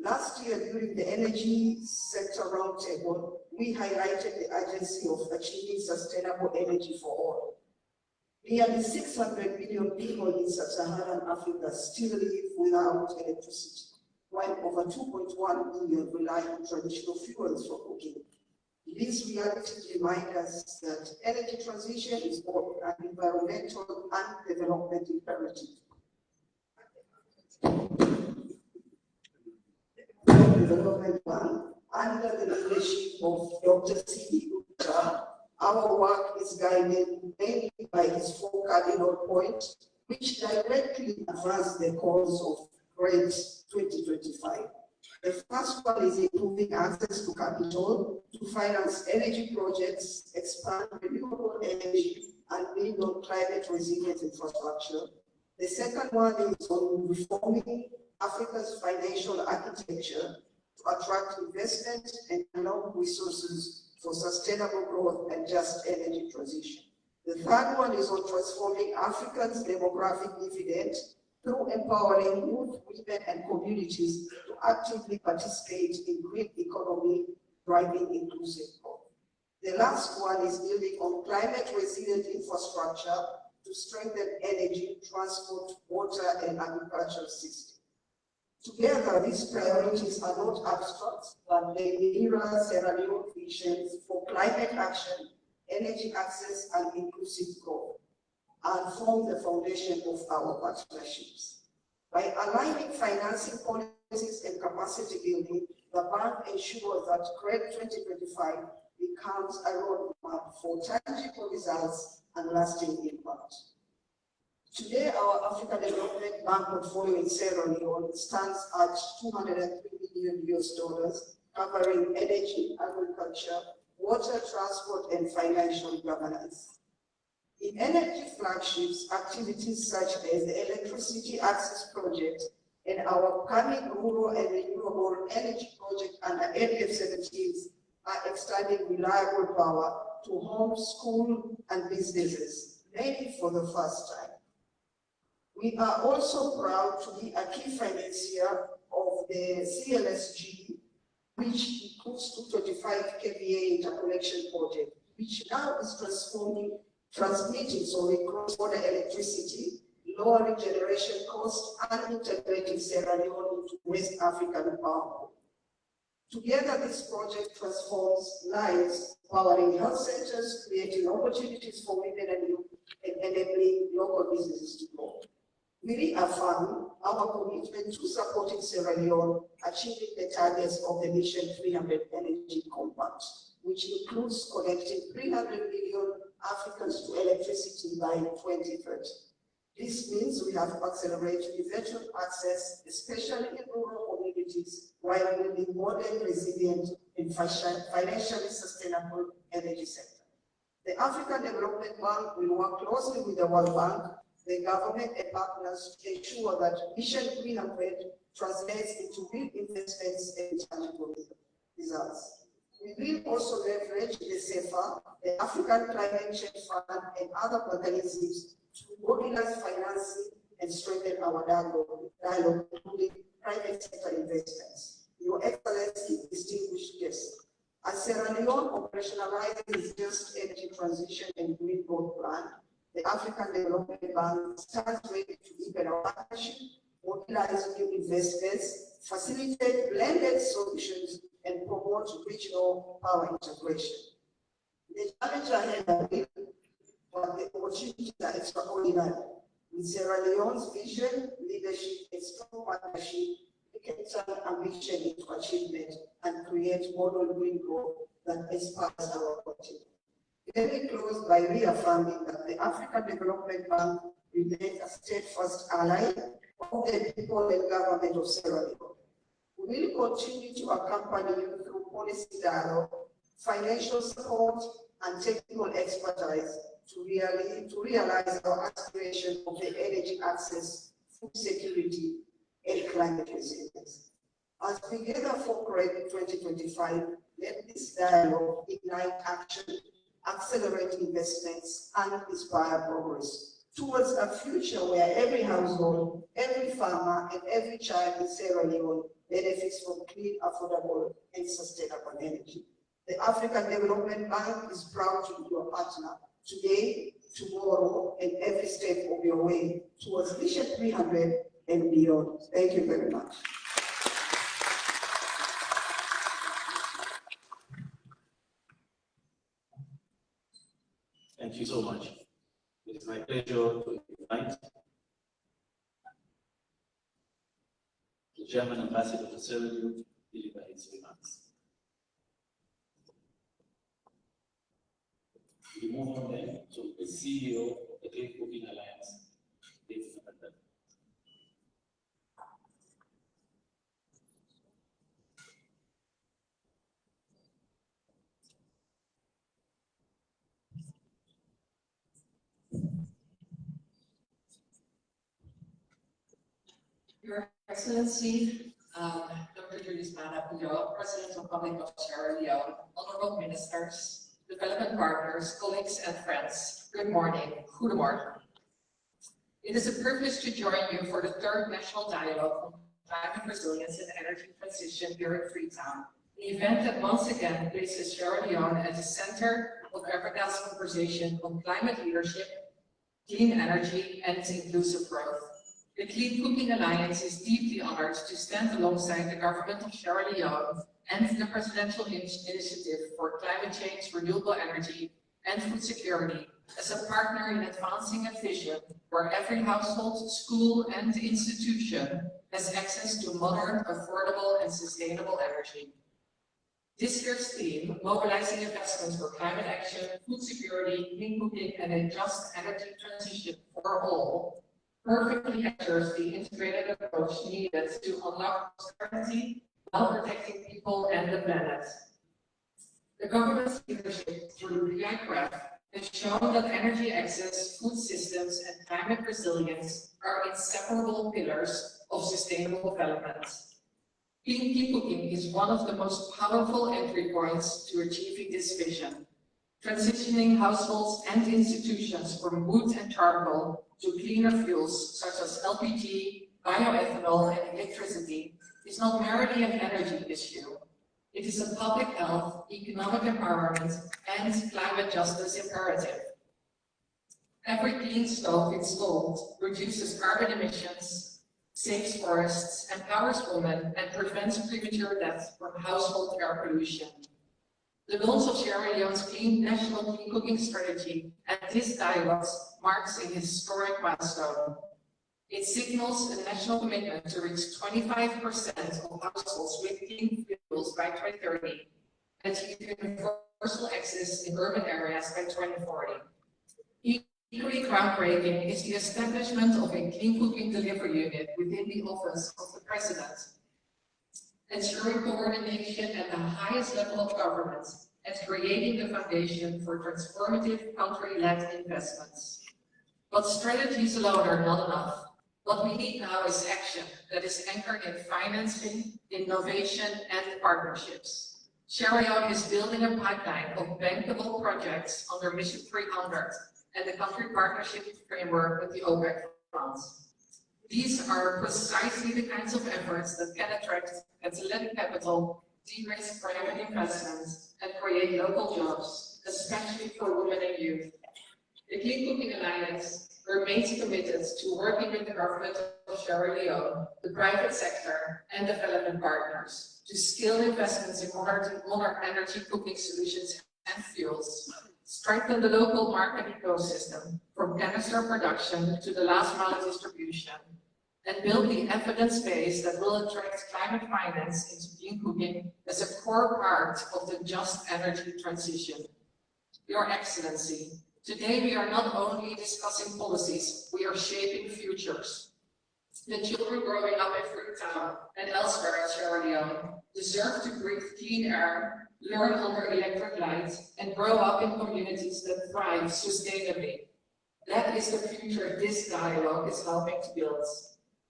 Last year, during the energy sector roundtable, we highlighted the urgency of achieving sustainable energy for all. Nearly 600 million people in sub-Saharan Africa still live without electricity, while over 2.1 million rely on traditional fuels for cooking. These realities remind us that energy transition is both an environmental and development imperative. Development Plan, under the leadership of Dr. C.D. Gupta, our work is guided mainly by his 4 cardinal points, which directly advance the cause of CRET 2025. The first one is improving access to capital to finance energy projects, expand renewable energy, and build on climate resilient infrastructure. The second one is on reforming Africa's financial architecture to attract investment and unlock resources for sustainable growth and just energy transition. The third one is on transforming Africa's demographic dividend through empowering youth, women, and communities to actively participate in green economy, driving inclusive growth. The last one is building on climate resilient infrastructure to strengthen energy, transport, water, and agricultural systems. Together, these priorities are not abstract, but they mirror Sierra Leone visions for climate action, energy access, and inclusive growth, and form the foundation of our partnerships. By aligning financing policies and capacity building, the bank ensures that CRET 2025 becomes a roadmap for tangible results and lasting impact. Today, our African Development Bank portfolio in Sierra Leone stands at $203 million, covering energy, agriculture, water, transport, and financial governance. In energy flagships, activities such as the Electricity Access Project and our upcoming rural and renewable energy project under NF17 are extending reliable power to homes, schools, and businesses, mainly for the first time. We are also proud to be a key financier of the CLSG, which includes 225 kVA interconnection project, which now is transmitting cross-border electricity, lowering generation costs, and integrating Sierra Leone into West African power. Together, this project transforms lives, powering health centers, creating opportunities for women and youth, and enabling local businesses to grow. We reaffirm our commitment to supporting Sierra Leone achieving the targets of the Mission 300 Energy Compact, which includes connecting 300 million Africans to electricity by 2030. This means we have to accelerate universal access, especially in rural communities, while building modern, resilient, and financially sustainable energy sector. The African Development Bank will work closely with the World Bank, the government, and partners to ensure that Mission 300 translates into real investments and tangible results. We will also leverage the CEFA, the African Climate Change Fund, and other mechanisms to mobilize financing and strengthen our dialogue, including private sector investments. Your Excellency, distinguished guests, as Sierra Leone operationalizes just energy transition and green growth plan, the African Development Bank stands ready to deepen our partnership, mobilize new investments, facilitate blended solutions, and promote regional power integration. The challenge ahead are real, but the opportunities are extraordinary. With Sierra Leone's vision, leadership, and strong partnership, we can turn ambition into achievement and create model green growth that inspires our continent. Let me close by reaffirming that the African Development Bank remains a steadfast ally of the people and government of Sierra Leone. We will continue to accompany you through policy dialogue, financial support, and technical expertise to realize our aspiration of the energy access, food security, and climate resilience. As we gather for CRET 2025, let this dialogue ignite action, accelerate investments, and inspire progress towards a future where every household, every farmer, and every child in Sierra Leone benefits from clean, affordable, and sustainable energy. The African Development Bank is proud to be your partner today, tomorrow, and every step of your way towards Vision 300 and beyond. Thank you very much. Thank you so much. It is my pleasure to invite the German ambassador to Sierra Leone to deliver his remarks. We move on then to the CEO of the Clean Cooking Alliance, David Fernandez. Your Excellency, Dr. Julius Manapio, President of Republic of Sierra Leone, honorable ministers, development partners, colleagues, and friends, good morning. Goedemorgen. It is a privilege to join you for the third National Dialogue on Climate Resilience and Energy Transition here in Freetown, an event that once again places Sierra Leone at the center of Africa's conversation on climate leadership, clean energy, and inclusive growth. The Clean Cooking Alliance is deeply honored to stand alongside the government of Sierra Leone and the Presidential Initiative for Climate Change, Renewable Energy, and Food Security as a partner in advancing a vision where every household, school, and institution has access to modern, affordable, and sustainable energy. This year's theme, mobilizing investments for climate action, food security, clean cooking, and a just energy transition for all, perfectly captures the integrated approach needed to unlock prosperity while protecting people and the planet. The government's leadership through CRET has shown that energy access, food systems, and climate resilience are inseparable pillars of sustainable development. Clean cooking is one of the most powerful entry points to achieving this vision. Transitioning households and institutions from wood and charcoal to cleaner fuels such as LPG, bioethanol, and electricity is not merely an energy issue. It is a public health, economic empowerment, and climate justice imperative. Every clean stove installed reduces carbon emissions, saves forests, empowers women, and prevents premature death from household air pollution. The launch of Sierra Leone's National Clean Cooking Strategy and this dialogue marks a historic milestone. It signals a national commitment to reach 25% of households with clean fuels by 2030 and achieve universal access in urban areas by 2040. Equally groundbreaking is the establishment of a clean cooking delivery unit within the office of the President, ensuring coordination at the highest level of government and creating the foundation for transformative country-led investments. But strategies alone are not enough. What we need now is action that is anchored in financing, innovation, and partnerships. Sierra Leone is building a pipeline of bankable projects under Mission 300 and the country partnership framework with the OPEC funds. These are precisely the kinds of efforts that can attract athletic capital, de-risk private investments, and create local jobs, especially for women and youth. The Clean Cooking Alliance remains committed to working with the government of Sierra Leone, the private sector, and development partners to scale investments in modern energy cooking solutions and fuels, strengthen the local market ecosystem from canister production to the last mile distribution, and build the evidence base that will attract climate finance into clean cooking as a core part of the just energy transition. Your Excellency, today we are not only discussing policies, we are shaping futures. The children growing up in Freetown and elsewhere in Sierra Leone deserve to breathe clean air, learn under electric lights, and grow up in communities that thrive sustainably. That is the future this dialogue is helping to build.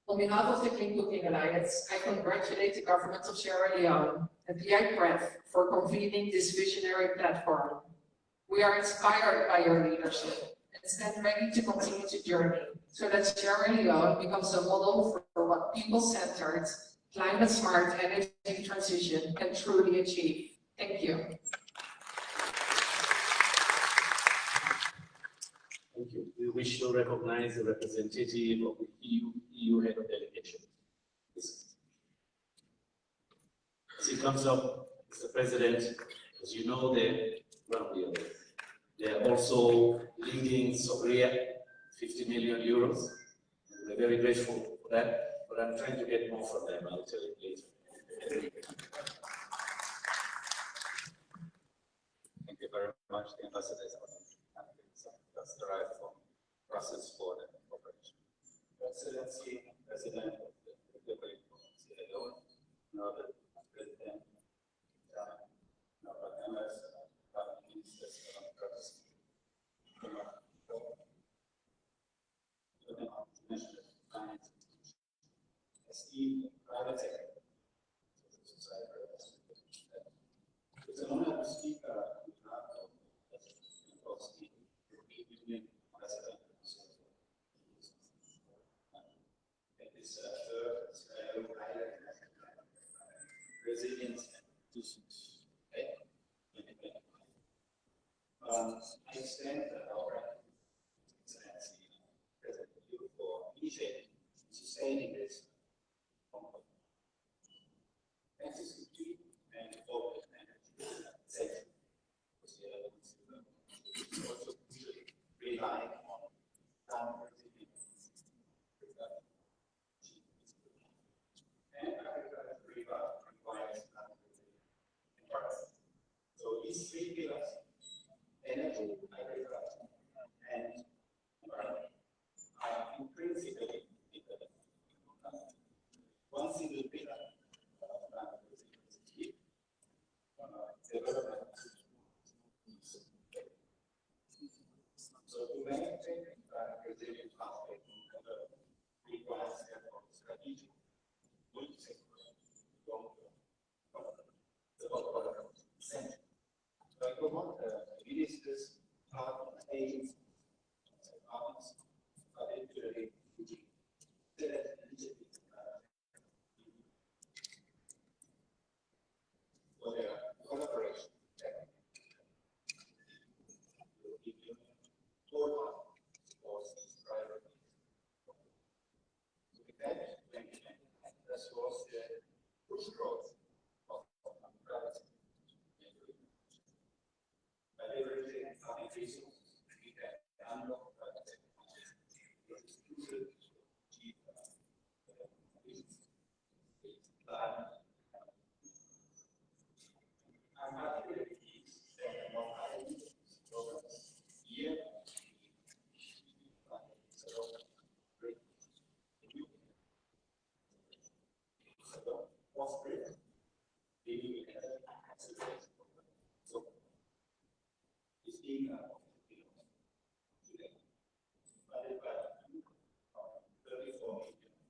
On behalf of the Clean Cooking Alliance, I congratulate the government of Sierra Leone and the CRET for convening this visionary platform. We are inspired by your leadership and stand ready to continue the journey so that Sierra Leone becomes a model for what people-centered, climate-smart energy transition can truly achieve. Thank you. Thank you. We wish to recognize the representative of the EU head of delegation. As he comes up, Mr. President, as you know, they are also leading Somalia, 50 million euros. We're very grateful for that, but I'm trying to get more from them. I'll tell you later. Thank you very much, the ambassadors. That's the right process for the cooperation. Excellency, President of the Republic of Sierra Leone, Honorable President, Honorable members, ministers, national science, esteemed private sector, it's an honor to speak on behalf of the European Union President at this third island resilience and institutions. I extend our Excellency President Liu for initiating and sustaining this conference. Accessibility and focus energy safety was also usually relying on climate resilience and agriculture requires climate resilience. So these three pillars, energy, agriculture, and environment, are intrinsically interlinked. One single pillar of climate resilience is key. Development. So to maintain climate resilient pathway requires therefore strategic, multi-sectoral, long-term development. So I go on ministers, partners, agents, partners, particularly select initiatives for their collaboration. European Union wholeheartedly supports these priorities. With that, 2020 restores the push growth of private sector. By leveraging public resources, we can unlock private sector. It is crucial to achieve I'm particularly pleased that among other programs here, off-grid, renewable energy acceleration program. So, this being today, funded by 34 million.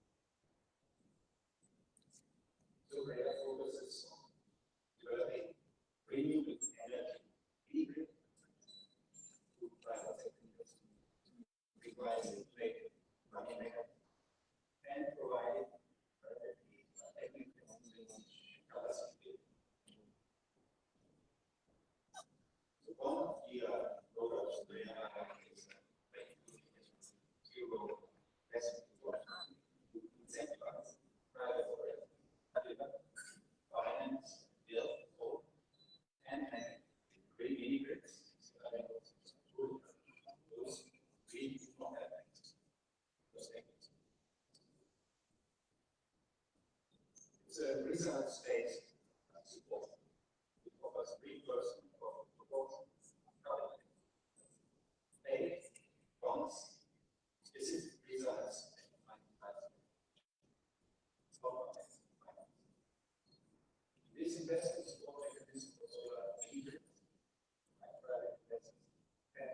So, CRET focuses on developing renewable energy, vehicle, to private sector industry, requires innovative money mechanisms, and providing technical capacity. So one of the programs we have is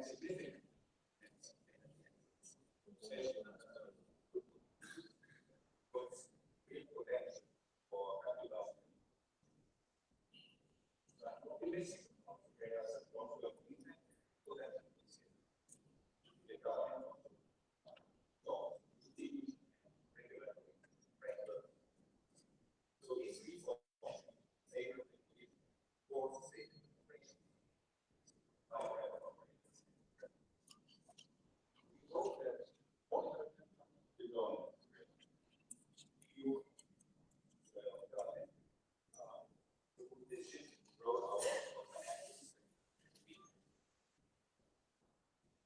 significant. Great potential for development. So I'm optimistic of areas of conflict for that the government of the regulatory framework. So these reforms favor both state integration. We hope that one Leone, you government, this should grow out of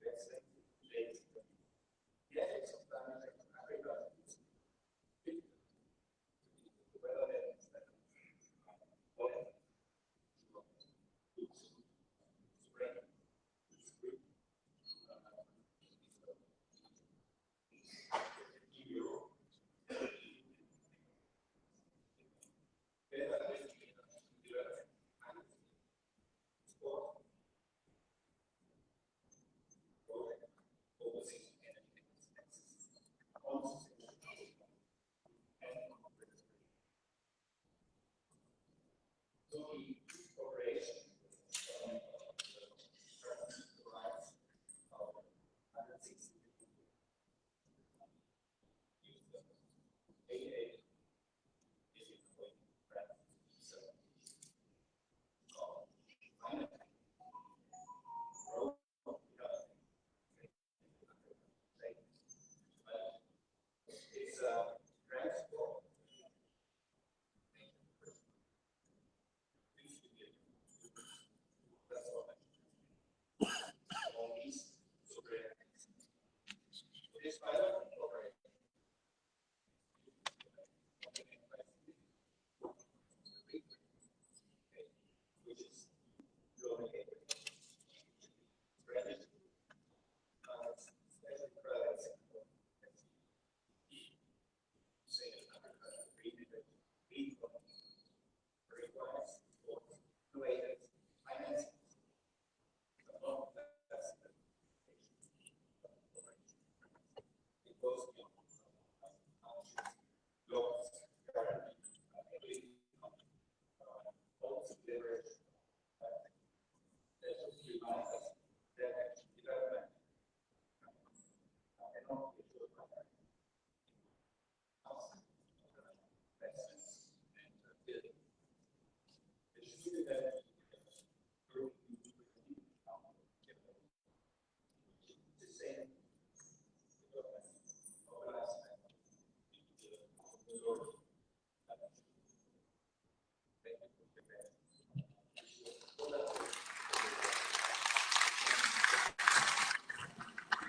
let's say, yeah, sometimes Africa is big. Whether it's oil, spring, Europe. It's a transport. That's what all these super. This pilot program. Which is located. Credit. Special credits. Say, requires related financing. It goes beyond loans, guarantee, also leverage, that development, and not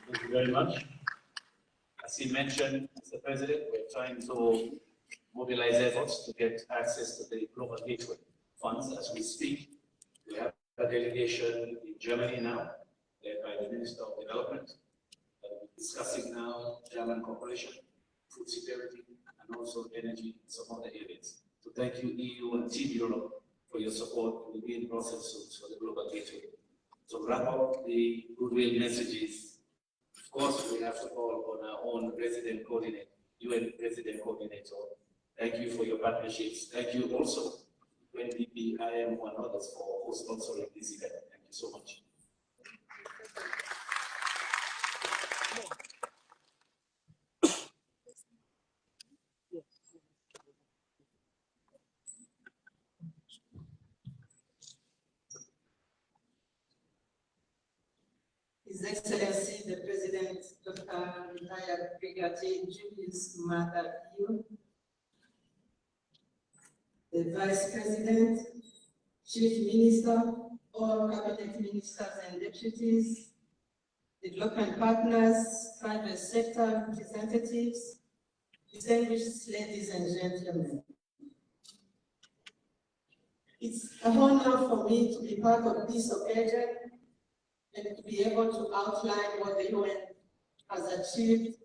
Thank you very much. As he mentioned, Mr. President, we're trying to mobilize efforts to get access to the Global Gateway funds as we speak. We have a delegation in Germany now, led by the Minister of Development, discussing now German cooperation, food security, and also energy in some other areas. So thank you, EU and Team Europe, for your support. We'll be in process soon for the Global Gateway. To wrap up the goodwill messages, of course, we have to call on our own resident coordinator, UN resident coordinator. Thank you for your partnerships. Thank you also, UNDP, IMO, and others for sponsoring this event. Thank you so much. His Excellency, the President, Dr. Retired Brigadier Julius Maada Bio, the Vice President, Chief Minister, all Cabinet Ministers and Deputies, development partners, private sector representatives, distinguished ladies and gentlemen. It's an honor for me to be part of this occasion and to be able to outline what the UN has achieved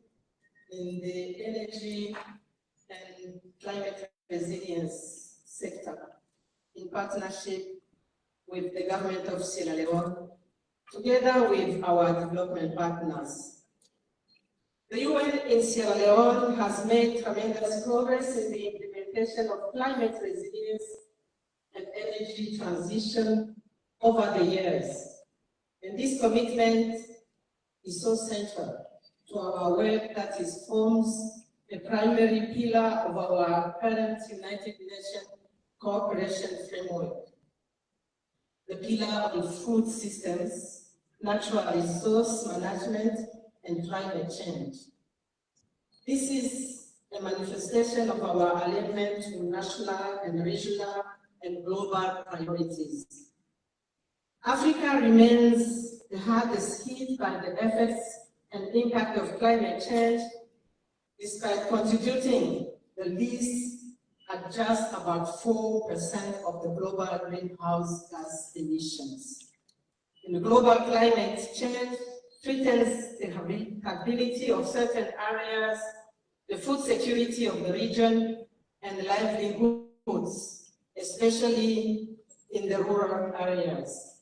in the energy and climate resilience sector in partnership with the government of Sierra Leone together with our development partners. The UN in Sierra Leone has made tremendous progress in the implementation of climate resilience and energy transition over the years. And this commitment is so central to our work that forms a primary pillar of our current United Nations cooperation framework. The pillar on food systems, natural resource management, and climate change. This is a manifestation of our alignment to national and regional and global priorities. Africa remains the hardest hit by the effects and impact of climate change, despite contributing the least at just about 4% of the global greenhouse gas emissions. In the global climate change threatens the habitability of certain areas, the food security of the region, and livelihoods, especially in the rural areas.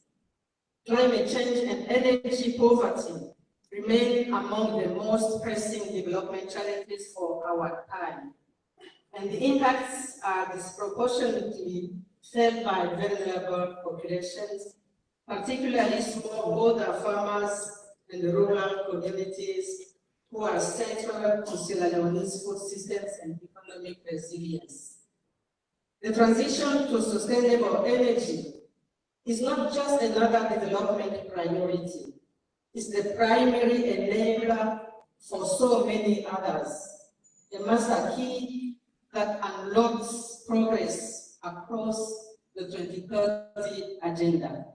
Climate change and energy poverty remain among the most pressing development challenges for our time. And the impacts are disproportionately felt by vulnerable populations, particularly smallholder farmers and rural communities who are central to Sierra Leone's food systems and economic resilience. The transition to sustainable energy is not just another development priority. It's the primary enabler for so many others, a master key that unlocks progress across the 2030 agenda.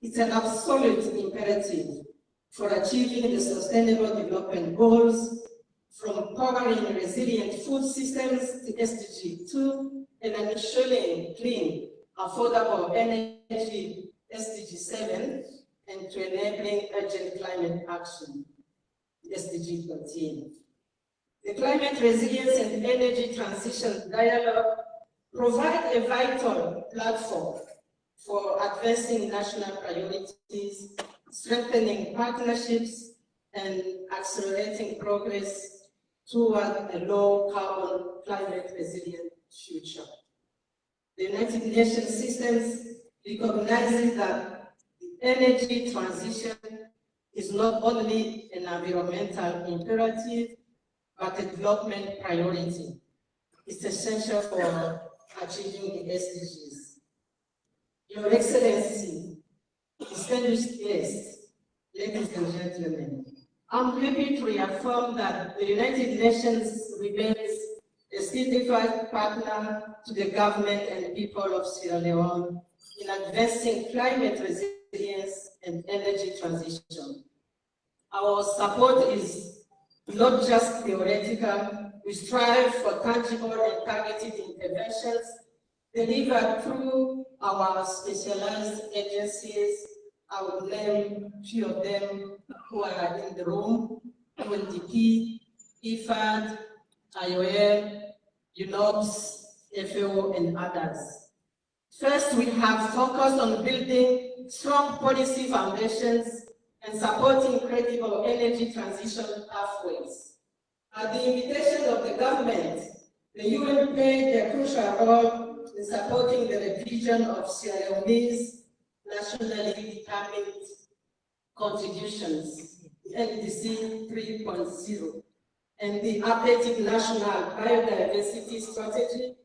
It's an absolute imperative for achieving the Sustainable Development Goals, from powering resilient food systems to SDG 2 and ensuring clean, affordable energy, SDG 7, and to enabling urgent climate action, SDG 13. The Climate Resilience and Energy Transition Dialogue provide a vital platform for advancing national priorities, strengthening partnerships, and accelerating progress toward a low-carbon, climate-resilient future. The United Nations systems recognizes that the energy transition is not only an environmental imperative, but a development priority. It's essential for achieving the SDGs. Your Excellency, distinguished guests, ladies and gentlemen, I'm happy to reaffirm that the United Nations remains a steadfast partner to the government and people of Sierra Leone in advancing climate resilience and energy transition. Our support is not just theoretical. We strive for tangible and targeted interventions delivered through our specialized agencies. I will name a few of them who are in the room: UNDP, IFAD, IOM, UNOPS, FAO, and others. First, we have focused on building strong policy foundations and supporting credible energy transition pathways. At the invitation of the government, the UN played a crucial role in supporting the revision of Sierra Leone's nationally determined contributions, NDC 3.0, and the updated National Biodiversity Strategy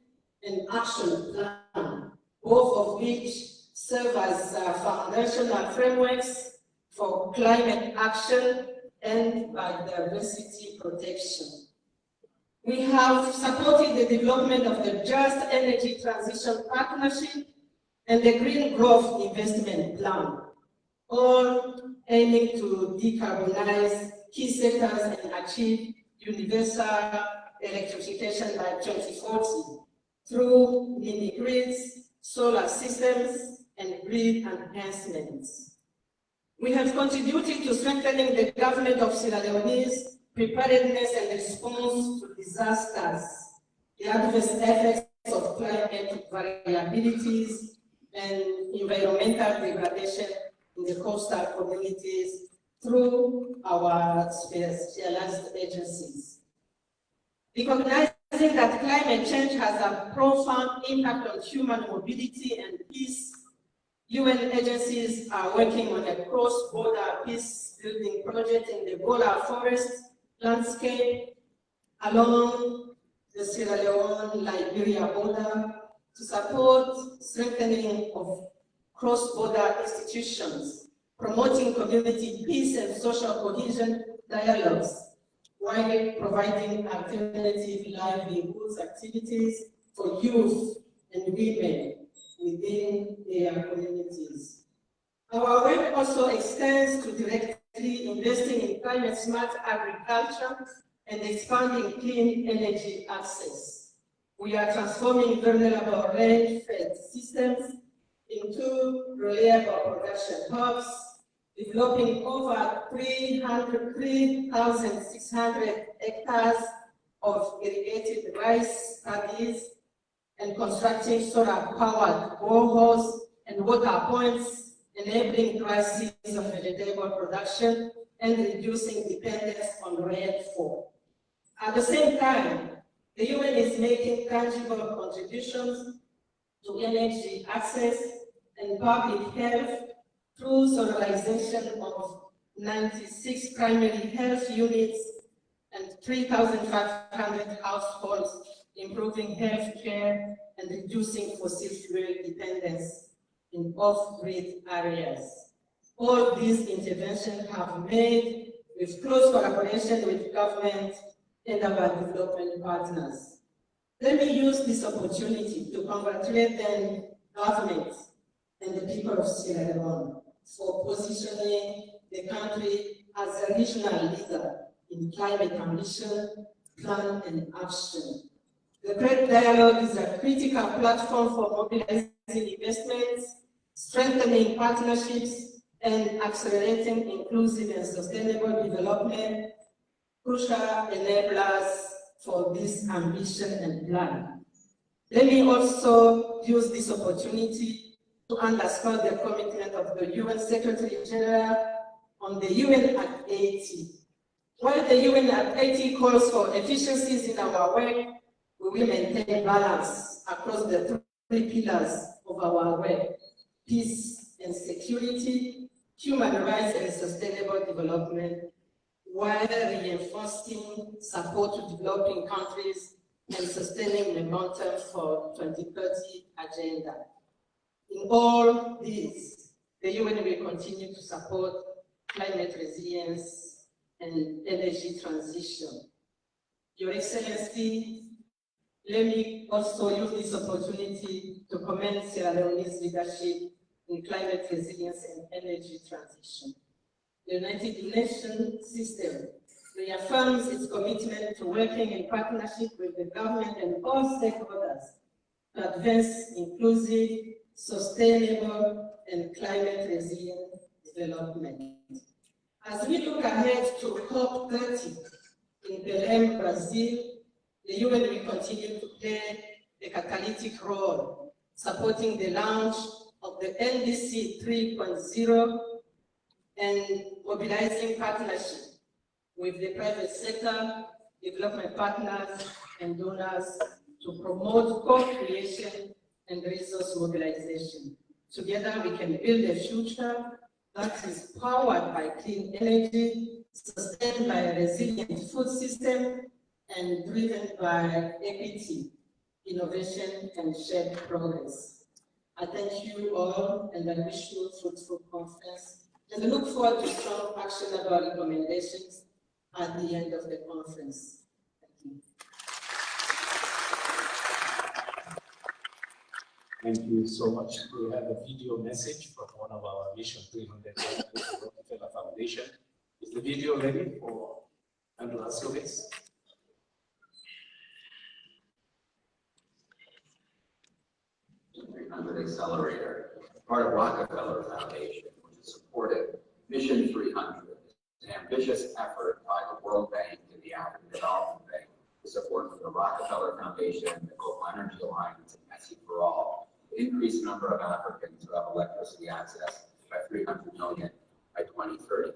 and Action Plan, both of which serve as foundational frameworks for climate action and biodiversity protection. We have supported the development of the Just Energy Transition Partnership and the Green Growth Investment Plan, all aiming to decarbonize key sectors and achieve universal electrification by 2040 through mini-grids, solar systems, and grid enhancements. We have contributed to strengthening the government of Sierra Leone's preparedness and response to disasters, the adverse effects of climate variabilities, and environmental degradation in the coastal communities through our specialized agencies. Recognizing that climate change has a profound impact on human mobility and peace, UN agencies are working on a cross-border peace-building project in the Gola forest landscape along the Sierra Leone-Liberia border to support strengthening of cross-border institutions, promoting community peace and social cohesion dialogues, while providing alternative livelihoods activities for youth and women within their communities. Our work also extends to directly investing in climate-smart agriculture and expanding clean energy access. We are transforming vulnerable rain-fed systems into reliable production hubs, developing over 3,600 hectares of irrigated rice paddies, and constructing solar-powered boreholes and water points, enabling dry seasons of vegetable production and reducing dependence on rainfall. At the same time, the UN is making tangible contributions to energy access and public health through solarization of 96 primary health units and 3,500 households, improving health care and reducing fossil fuel dependence in off-grid areas. All these interventions have made with close collaboration with government and our development partners. Let me use this opportunity to congratulate the government and the people of Sierra Leone for positioning the country as a regional leader in climate ambition, plan, and action. The CRET dialogue is a critical platform for mobilizing investments, strengthening partnerships, and accelerating inclusive and sustainable development, crucial enablers for this ambition and plan. Let me also use this opportunity to underscore the commitment of the UN Secretary General on the UN Act 80. While the UN Act 80 calls for efficiencies in our work, we will maintain balance across the three pillars of our work: peace and security, human rights and sustainable development, while reinforcing support to developing countries and sustaining the long-term for 2030 agenda. In all these, the UN will continue to support climate resilience and energy transition. Your Excellency, let me also use this opportunity to commend Sierra Leone's leadership in climate resilience and energy transition. The United Nations system reaffirms its commitment to working in partnership with the government and all stakeholders to advance inclusive, sustainable, and climate resilient development. As we look ahead to COP30 in Belém, Brazil, the UN will continue to play a catalytic role, supporting the launch of the NDC 3.0 and mobilizing partnership with the private sector, development partners, and donors to promote co-creation and resource mobilization. Together, we can build a future that is powered by clean energy, sustained by a resilient food system, and driven by equity, innovation, and shared progress. I thank you all, and I wish you a fruitful conference, and I look forward to strong actionable recommendations at the end of the conference. Thank you. Thank you so much. We have a video message from one of our Mission 300 partners, the Rockefeller Foundation. Is the video ready for Andrew Askovitz? Accelerator, part of Rockefeller Foundation, which has supported Mission 300, an ambitious effort by the World Bank and the African Development Bank to support the Rockefeller Foundation, the Global Energy Alliance, and Messi for All, to increase the number of Africans who have electricity access by 300 million by 2030.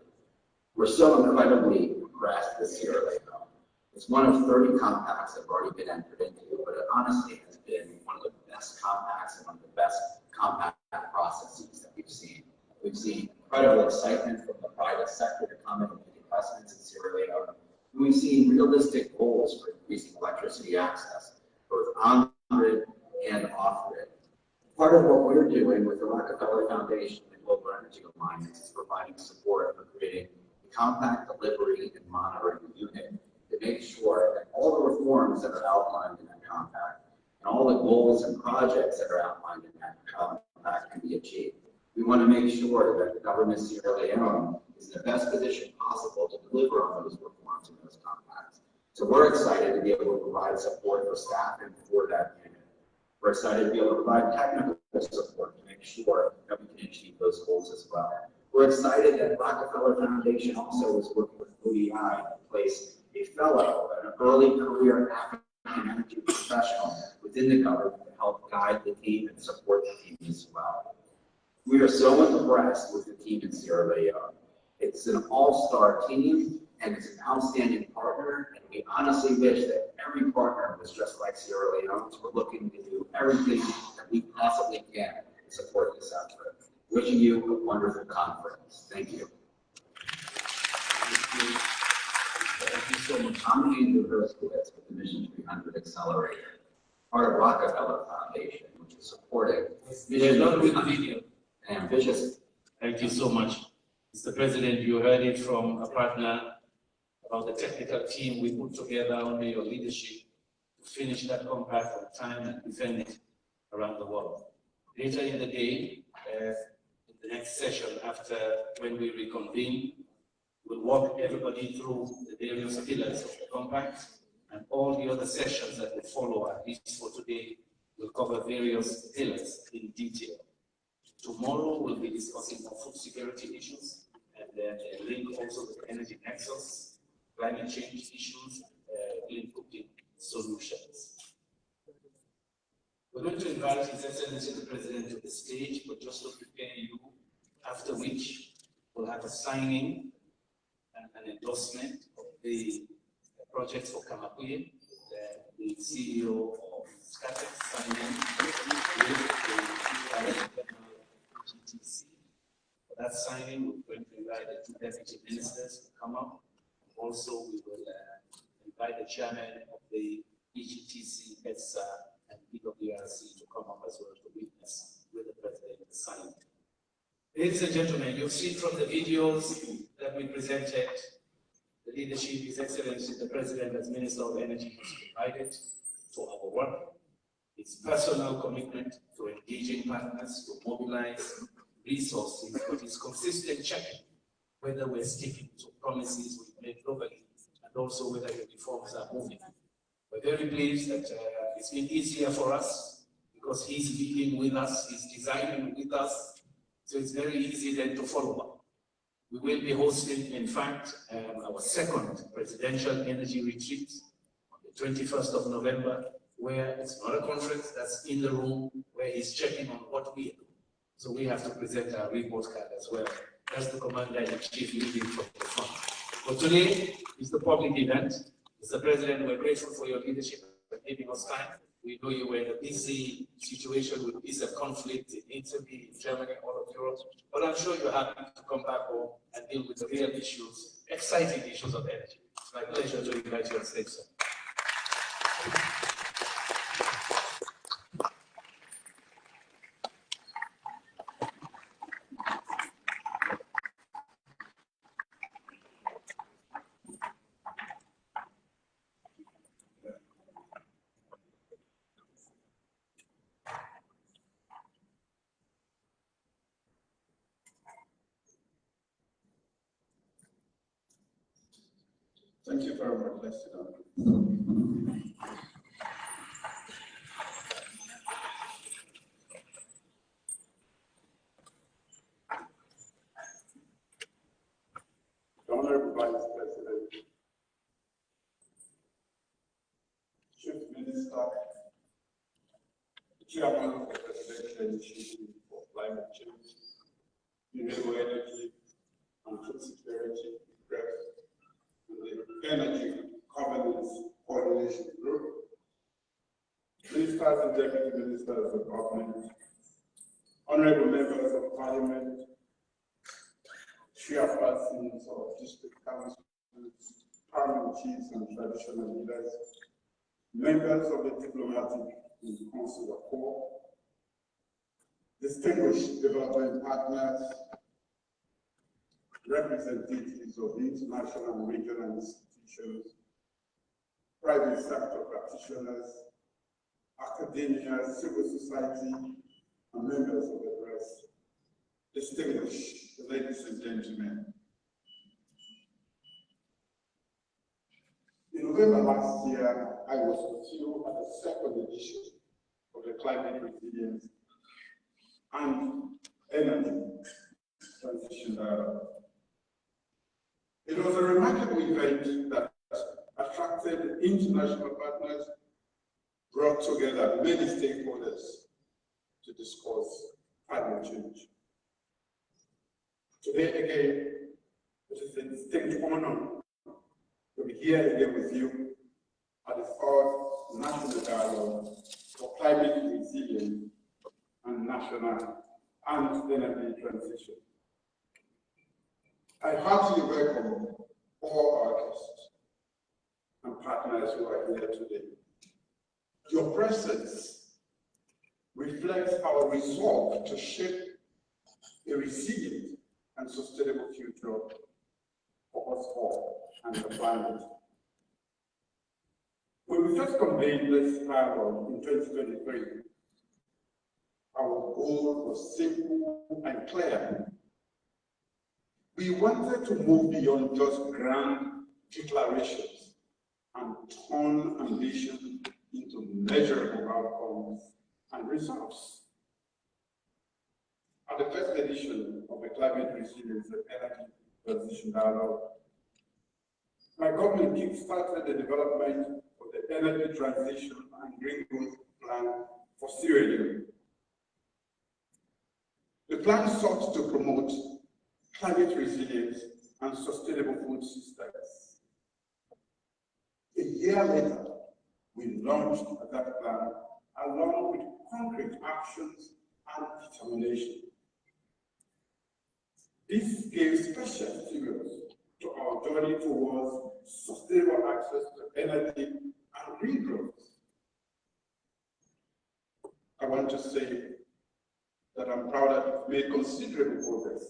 We're so incredibly impressed with Sierra Leone. It's one of 30 compacts that have already been entered into, but it honestly has been one of the best compacts and one of the best compact processes that we've seen. We've seen incredible excitement from the private sector to come in and make investments in Sierra Leone. And we've seen realistic goals for increasing electricity access, both on-grid and off-grid. Part of what we're doing with the Rockefeller Foundation and Global Energy Alliance is providing support for creating a compact delivery and monitoring unit to make sure that all the reforms that are outlined in that compact and all the goals and projects that are outlined in that compact can be achieved. We want to make sure that the government of Sierra Leone is in the best position possible to deliver on those reforms and those compacts. So we're excited to be able to provide support for staff and for that unit. We're excited to be able to provide technical support to make sure that we can achieve those goals as well. We're excited that Rockefeller Foundation also is working with ODI to place a fellow, an early career African energy professional within the government to help guide the team and support the team as well. We are so impressed with the team in Sierra Leone. It's an all-star team and it's an outstanding partner, and we honestly wish that every partner was just like Sierra Leone. So we're looking to do everything that we possibly can to support this effort. Wishing you a wonderful conference. Thank you. Thank you so much. I'm Andrew Herskowitz with the Mission 300 Accelerator, part of Rockefeller Foundation, which is supporting Mission 300, an ambitious. Thank you so much. Mr. President, you heard it from a partner about the technical team we put together under your leadership to finish that compact on time and defend it around the world. Later in the day, in the next session after when we reconvene, we'll walk everybody through the various pillars of the compact, and all the other sessions that will follow, at least for today, will cover various pillars in detail. Tomorrow we'll be discussing more food security issues, and then a link also with the energy nexus, climate change issues, clean cooking solutions. We're going to invite His Excellency the President to the stage, but just to prepare you, after which we'll have a signing and an endorsement of the project for Kamapuye, the CEO of CRET signing with the GTC. For that signing, we're going to invite the two deputy ministers to come up. Also, we will invite the chairman of the EGTC, ETSA, and PWRC to come up as well to witness with the president the signing. Ladies and gentlemen, you've seen from the videos that we presented, the leadership His Excellency the President as Minister of Energy has provided to our work, his personal commitment to engaging partners to mobilize resources, but his consistent checking whether we're sticking to promises we've made globally and also whether the reforms are moving. We're very pleased that it's been easier for us because he's leading with us, he's designing with us, so it's very easy then to follow up. We will be hosting, in fact, our second presidential energy retreat on the 21st of November, where it's not a conference, that's in the room where he's checking on what we do. So we have to present our report card as well. That's the Commander-in-Chief leading from the front. But today is the public event. Mr. President, we're grateful for your leadership and giving us time. We know you were in a busy situation with peace and conflict in Italy, in Germany, all of Europe. But I'm sure you're happy to come back home and deal with the real issues, exciting issues of energy. It's my pleasure to invite you on stage, sir. Thank you very much. Let's sit down. The Honorable Vice President, Chief Minister, the Chairman of the Presidential Initiative for Climate Change, renewable energy and food security, CRET, and the Energy Governance Coordination Group, ministers and deputy ministers of government, honorable members of parliament, chairpersons of district councils, parliament chiefs and traditional leaders, members of the diplomatic and consular corps, distinguished development partners, representatives of international and regional institutions, private sector practitioners, academia, civil society, and members of the press, distinguished ladies and gentlemen. In November last year, I was with you at the second edition of the Climate Resilience and Energy Transition Dialogue. It was a remarkable event that attracted international partners, brought together many stakeholders to discuss climate change. Today again, it is a distinct honor to be here again with you at the third National Dialogue for Climate Resilience and National and Energy Transition. I heartily welcome all our guests and partners who are here today. Your presence reflects our resolve to shape a resilient and sustainable future for us all and the planet. When we first convened this dialogue in 2023, our goal was simple and clear. We wanted to move beyond just grand declarations and turn ambition into measurable outcomes and results. At the first edition of the Climate Resilience and Energy Transition Dialogue, my government kick-started the development of the Energy Transition and Green Growth Plan for Sierra Leone. The plan sought to promote climate resilience and sustainable food systems. A year later, we launched that plan along with concrete actions and determination. This gave special serious to our journey towards sustainable access to energy and green growth. I want to say that I'm proud that we've made considerable progress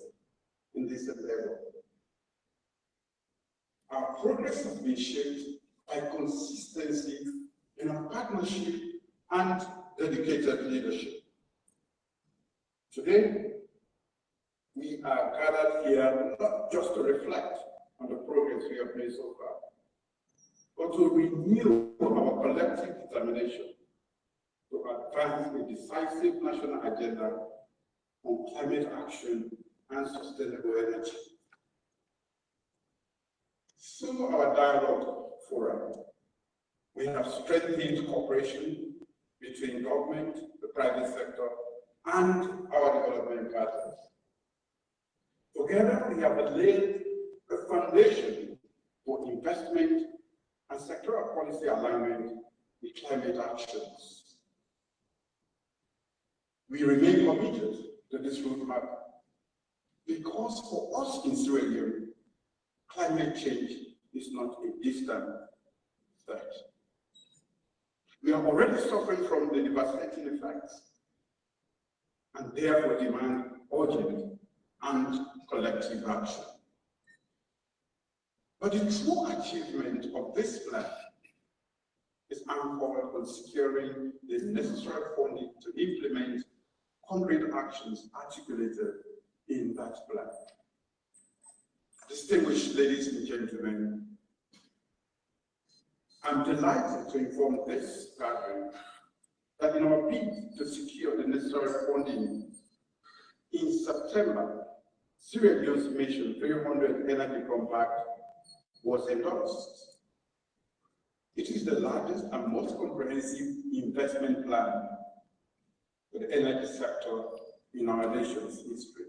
in this endeavor. Our progress has been shaped by consistency in our partnership and dedicated leadership. Today, we are gathered here not just to reflect on the progress we have made so far, but to renew our collective determination to advance a decisive national agenda on climate action and sustainable energy. Through our dialogue forum, we have strengthened cooperation between government, the private sector, and our development partners. Together, we have laid the foundation for investment and sectoral policy alignment with climate actions. We remain committed to this roadmap because for us in Sierra Leone, climate change is not a distant threat. We are already suffering from the devastating effects and therefore demand urgent and collective action. But the true achievement of this plan is anchored on securing the necessary funding to implement concrete actions articulated in that plan. Distinguished ladies and gentlemen, I'm delighted to inform this gathering that in our bid to secure the necessary funding, in September, Sierra Leone's Mission 300 Energy Compact was endorsed. It is the largest and most comprehensive investment plan for the energy sector in our nation's history.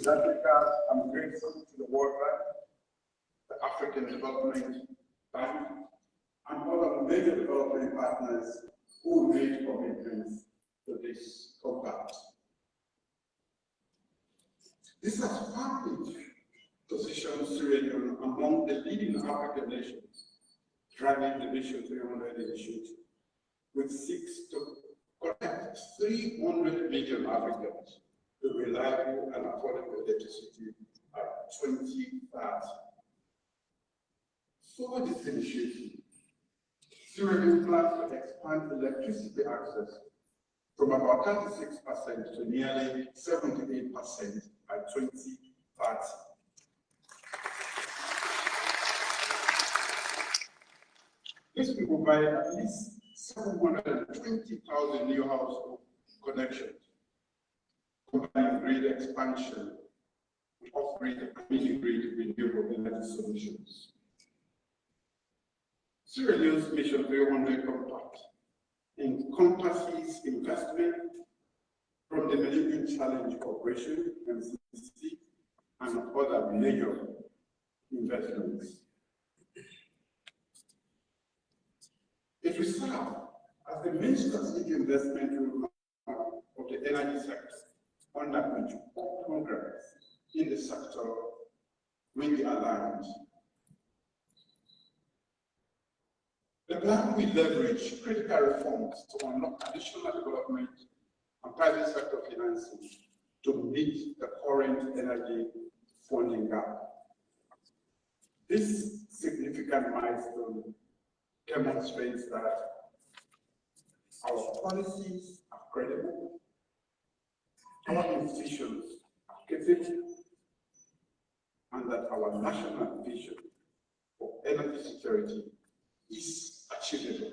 that regard, I'm grateful to the World Bank, the African Development Bank, and other major development partners who made commitments to this compact. This has firmly positioned Sierra Leone among the leading African nations driving the Vision 300 initiative, which seeks to connect 300 million Africans to reliable and affordable electricity by 2030. For this initiative, Sierra Leone plans to expand electricity access from about 36% to nearly 78% by 2030. This will provide at least 720,000 new household connections, combining grid expansion with off-grid and mini-grid renewable energy solutions. Sierra Leone's Mission 300 Compact encompasses investment from the Millennium Challenge Corporation, MCC, and other major investments. It will serve as the main strategic investment roadmap of the energy sector, under which all programs in the sector will be aligned. The plan will leverage critical reforms to unlock additional development and private sector financing to meet the current energy funding gap. This significant milestone demonstrates that our policies are credible, our institutions are capable, and that our national vision for energy security is achievable.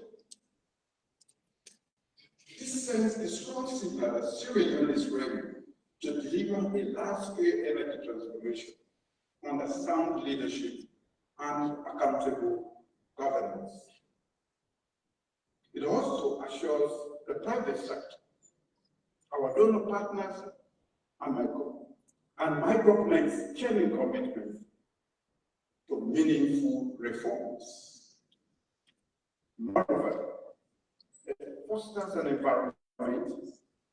This sends a strong signal that Sierra Leone is ready to deliver a large-scale energy transformation under sound leadership and accountable governance. It also assures the private sector, our donor partners, and my government's genuine commitment to meaningful reforms. Moreover, it fosters an environment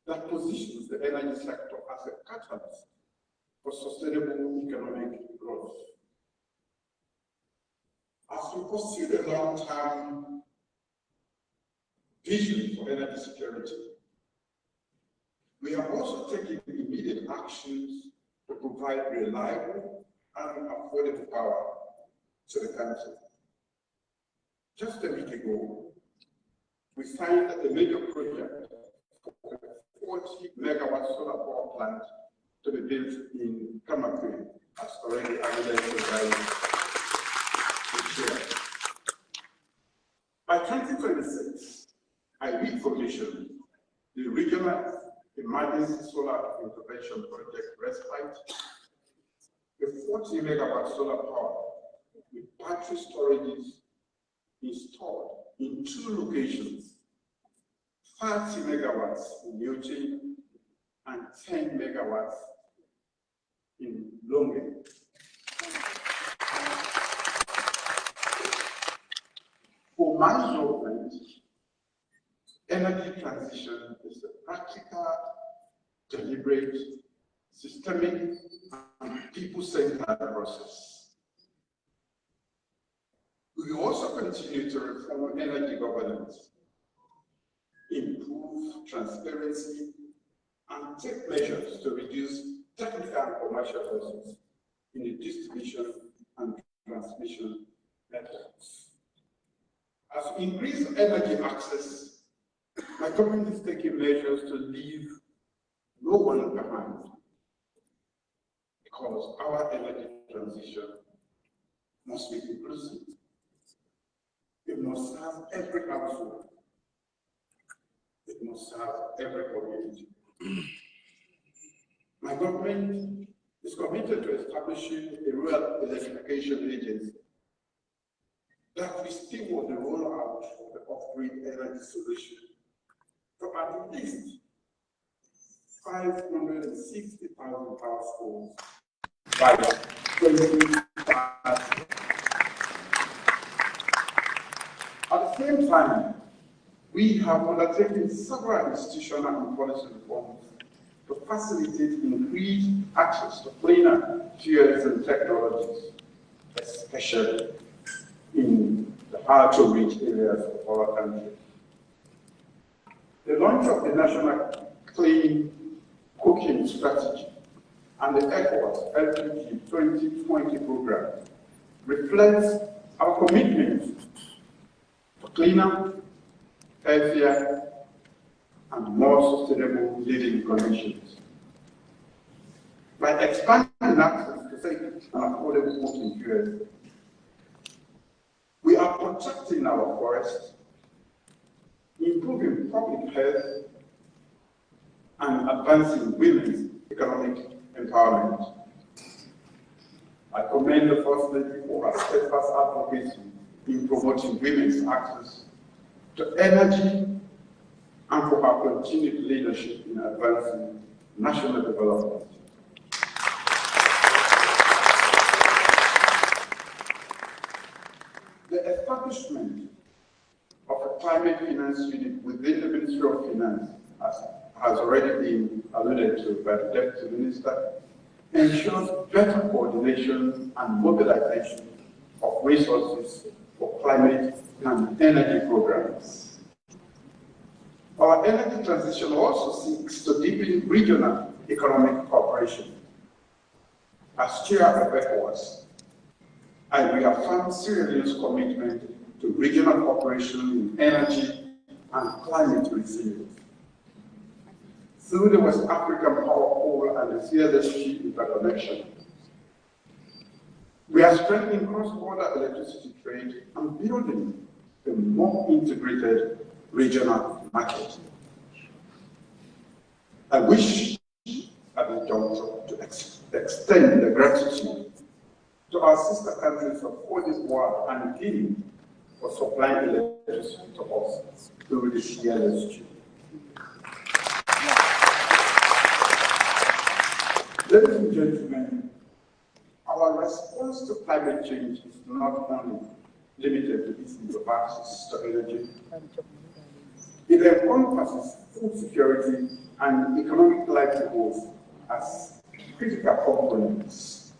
that positions the energy sector as a catalyst for sustainable economic growth. As we pursue the long-term vision for energy security, we are also taking immediate actions to provide reliable and affordable power to the country. Just a week ago, we signed a major project for a 40-megawatt solar power plant to be built in Kamakwe, as already evidenced by the chair. By 2026, I recommissioned the Regional Emergency Solar Intervention Project Respite, a 40-megawatt solar power with battery storages installed in 2 locations, 30 megawatts in Leone and 10 megawatts in Leone. For my government, energy transition is a practical, deliberate, systemic, and people-centered process. We will also continue to reform energy governance, improve transparency, and take measures to reduce technical and commercial losses in the distribution and transmission networks. As we increase energy access, my government is taking measures to leave no one behind, because our energy transition must be inclusive. It must serve every household. It must serve every community. My government is committed to establishing a rural electrification agency that will stimulate the rollout of the off-grid energy solution to at least 560,000 households by 2030. At the same time, we have undertaken several institutional and policy reforms to facilitate increased access to cleaner fuels and technologies, especially in the hard-to-reach areas of our country. The launch of the National Clean Cooking Strategy and the ECOWAS LPG 2020 program reflects our commitment to cleaner, healthier, and more sustainable living conditions. By expanding access to safe and affordable cooking fuels, we are protecting our forests, improving public health, and advancing women's economic empowerment. I commend the First Lady for her steadfast advocacy in promoting women's access to energy and for her continued leadership in advancing national development. The establishment of a climate finance unit within the Ministry of Finance, as has already been alluded to by the Deputy Minister, ensures better coordination and mobilization of resources for climate and energy programs. Our energy transition also seeks to deepen regional economic cooperation. As chair of ECOWAS, I reaffirm Sierra Leone's commitment to regional cooperation in energy and climate resilience. Through the West African Power Pool and the CLSG interconnection, we are strengthening cross-border electricity trade and building a more integrated regional market. I wish at this juncture to extend the gratitude to our sister countries of Côte d'Ivoire and Guinea for supplying electricity to us through the CLSG. Ladies and gentlemen, our response to climate change is not only limited to issues of access to energy. It encompasses food security and economic livelihoods as critical components.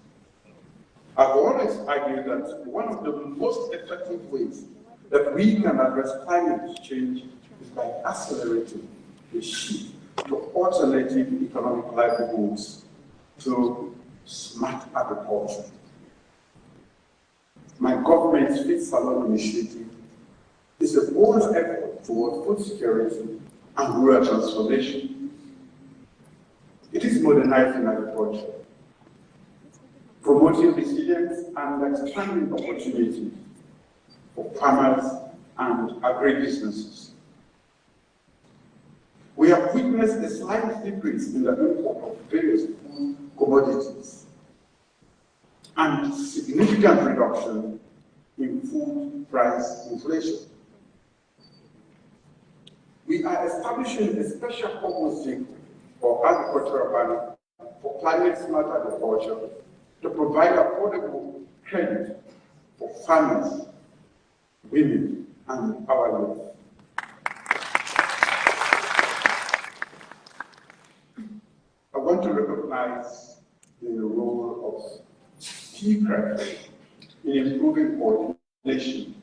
I've always argued that one of the most effective ways that we can address climate change is by accelerating the shift to alternative economic livelihoods through smart agriculture. My government's Feed Salon initiative is a bold effort toward food security and rural transformation. It is modernizing agriculture, promoting resilience and expanding opportunities for farmers and agribusinesses. We have witnessed a slight decrease in the import of various food commodities and significant reduction in food price inflation. We are establishing a special purpose vehicle for agricultural bank for climate smart agriculture to provide affordable credit for farmers, women, and our youth. I want to recognize the role of CRET in improving coordination,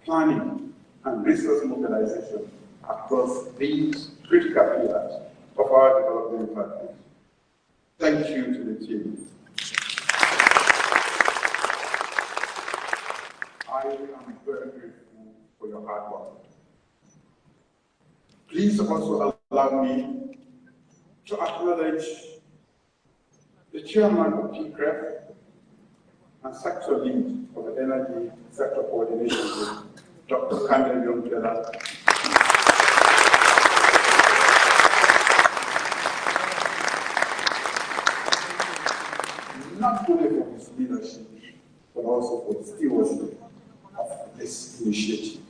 planning, and resource mobilization across these critical pillars of our development practice. Thank you to the team. I am very grateful for your hard work. Please also allow me to acknowledge the chairman of CRET and sector lead of the Energy Sector Coordination Group, Dr. Leone. Not only for his leadership, but also for the stewardship of this initiative.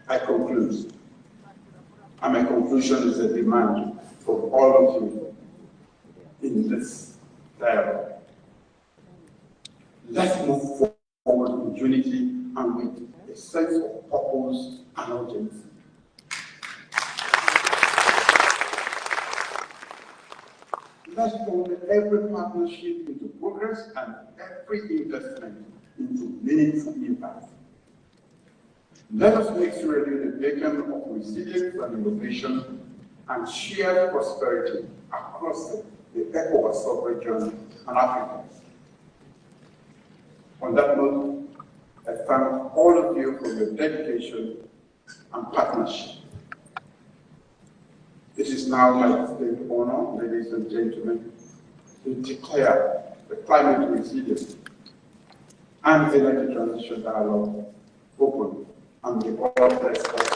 I conclude. And my conclusion is a demand from all of you in this dialogue. Let's move forward with unity and with a sense of purpose and urgency. Let's turn every partnership into progress and every investment into meaningful impact. Let us make Sierra Leone a beacon of resilience and innovation and shared prosperity across the ECOWAS sub-region and Africa. On that note, I thank all of you for your dedication and partnership. It is now my distinct honor, ladies and gentlemen, to declare the climate resilience and energy transition dialogue open and the all bless us.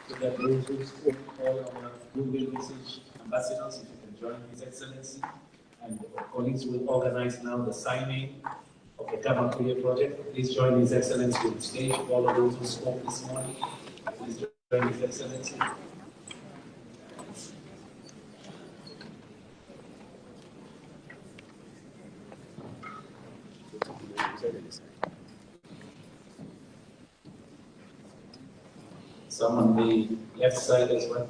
So that those who spoke, all our goodwill message ambassadors, if you can join His Excellency, and the colleagues will organize now the signing of the Kamakouye project. Please join His Excellency on the stage. All of those who spoke this morning, please join His Excellency. Some on the left side as well.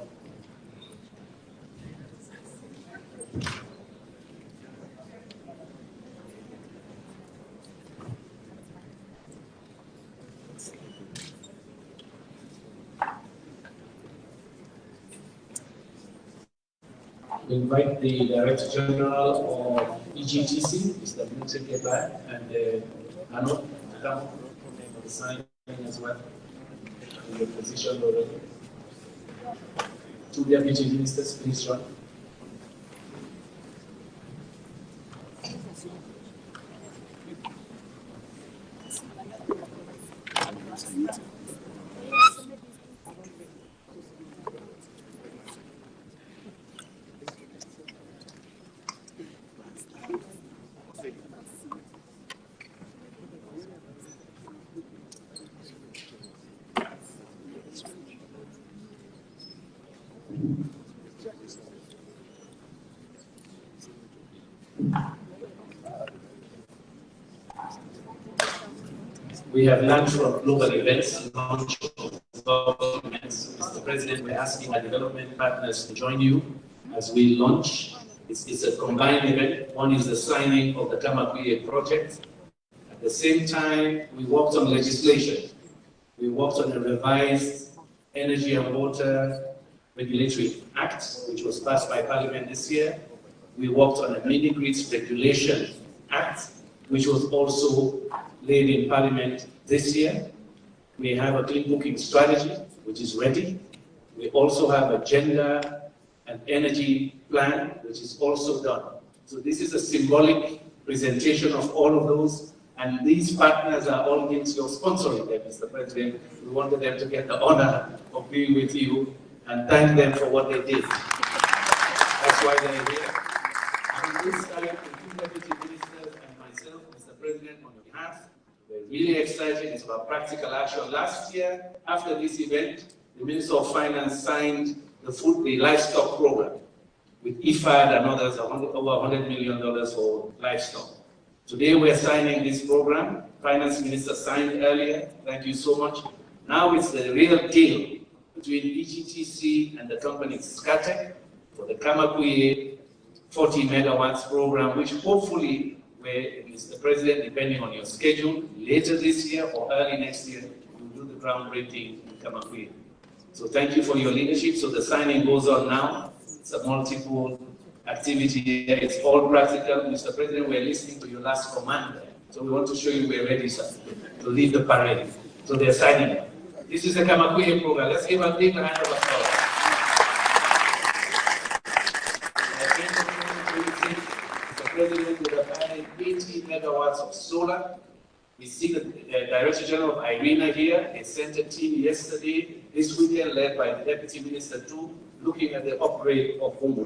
We invite the Director General of EGTC, Mr. Mutekeba, and Arnold to come for the signing as well. In the position already. Two deputy ministers, please join. We have learned from global events, launch of documents. Mr. President, we're asking our development partners to join you as we launch. It's a combined event. One is the signing of the Kamakouye project. At the same time, we worked on legislation. We worked on a revised Energy and Water Regulatory Act, which was passed by Parliament this year. We worked on a mini-grids Regulation Act, which was also laid in Parliament this year. We have a clean booking strategy, which is ready. We also have a gender and energy plan, which is also done. So this is a symbolic presentation of all of those, and these partners are all linked to your sponsoring them, Mr. President. We wanted them to get the honor of being with you and thank them for what they did. That's why they're here. And this time, the two deputy ministers and myself, Mr. President, on your behalf, we're really excited. It's about practical action. Last year, after this event, the Minister of Finance signed the livestock program with IFAD and others, over $100 million for livestock. Today we're signing this program. Finance Minister signed earlier. Thank you so much. Now it's the real deal between EGTC and the company CRET for the Kamakouye 40 megawatts program, which hopefully, Mr. President, depending on your schedule, later this year or early next year, we'll do the groundbreaking in Kamakouye. So thank you for your leadership. So the signing goes on now. It's a multiple activity here. It's all practical. Mr. President, we're listening to your last command. So we want to show you we're ready, sir, to lead the parade. So they're signing. This is the Kamakouye program. Let's give a big round of applause. Mr. President, we have added 80 megawatts of solar. We see the Director General of IRENA here. They sent a team yesterday, this weekend, led by the Deputy Minister too, looking at the upgrade of Umu.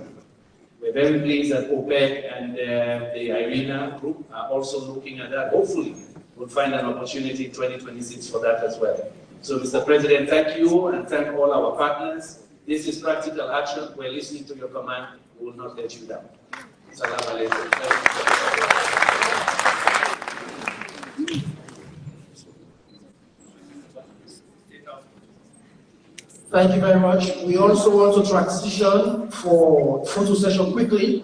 We're very pleased that OPEC and the IRENA group are also looking at that. Hopefully, we'll find an opportunity in 2026 for that as well. So, Mr. President, thank you and thank all our partners. This is practical action. We're listening to your command. We will not let you down. Salam alaikum. Thank you very much. We also want to transition for photo session quickly.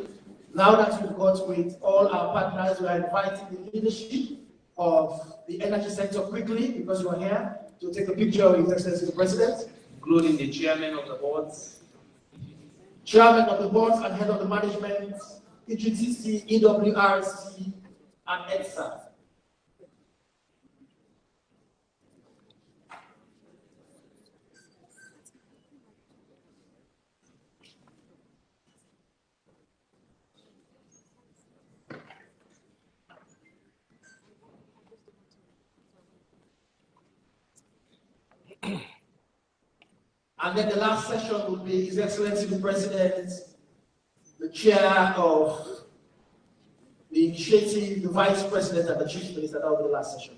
Now that we've got with all our partners, we are inviting the leadership of the energy sector quickly, because you are here, to take a picture with His Excellency the President, including the chairman of the boards, chairman of the boards and head of the management, EGTC, EWRC, and EDSA. And then the last session will be His Excellency the President, the chair of the initiative, the Vice President, and the Chief Minister. That will be the last session.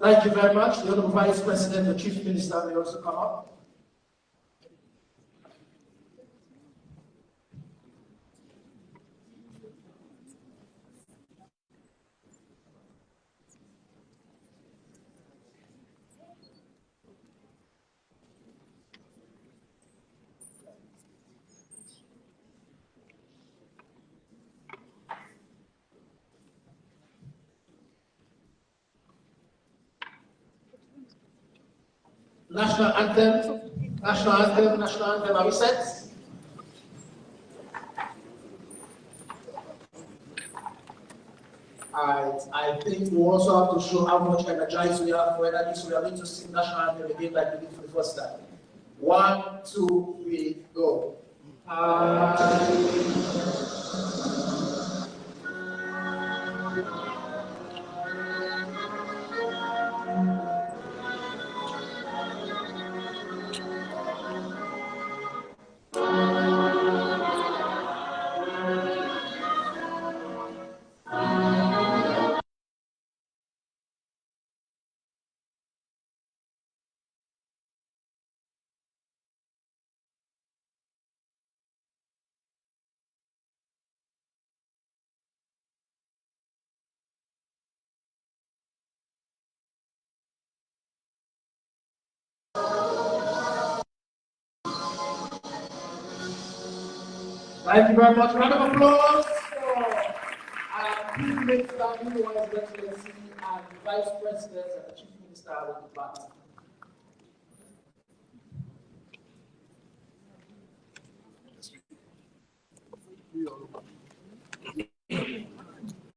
Thank you very much. The Honorable Vice President, the Chief Minister may also come up. National anthem, national anthem, national anthem. Are we set? I think we also have to show how much energized we are for energy, so we are going to sing national anthem again like we did for the first time. 1, 2, 3, go. Thank you very much. Round of applause for our privileged family, His Excellency, and the Vice President and the Chief Minister of the party.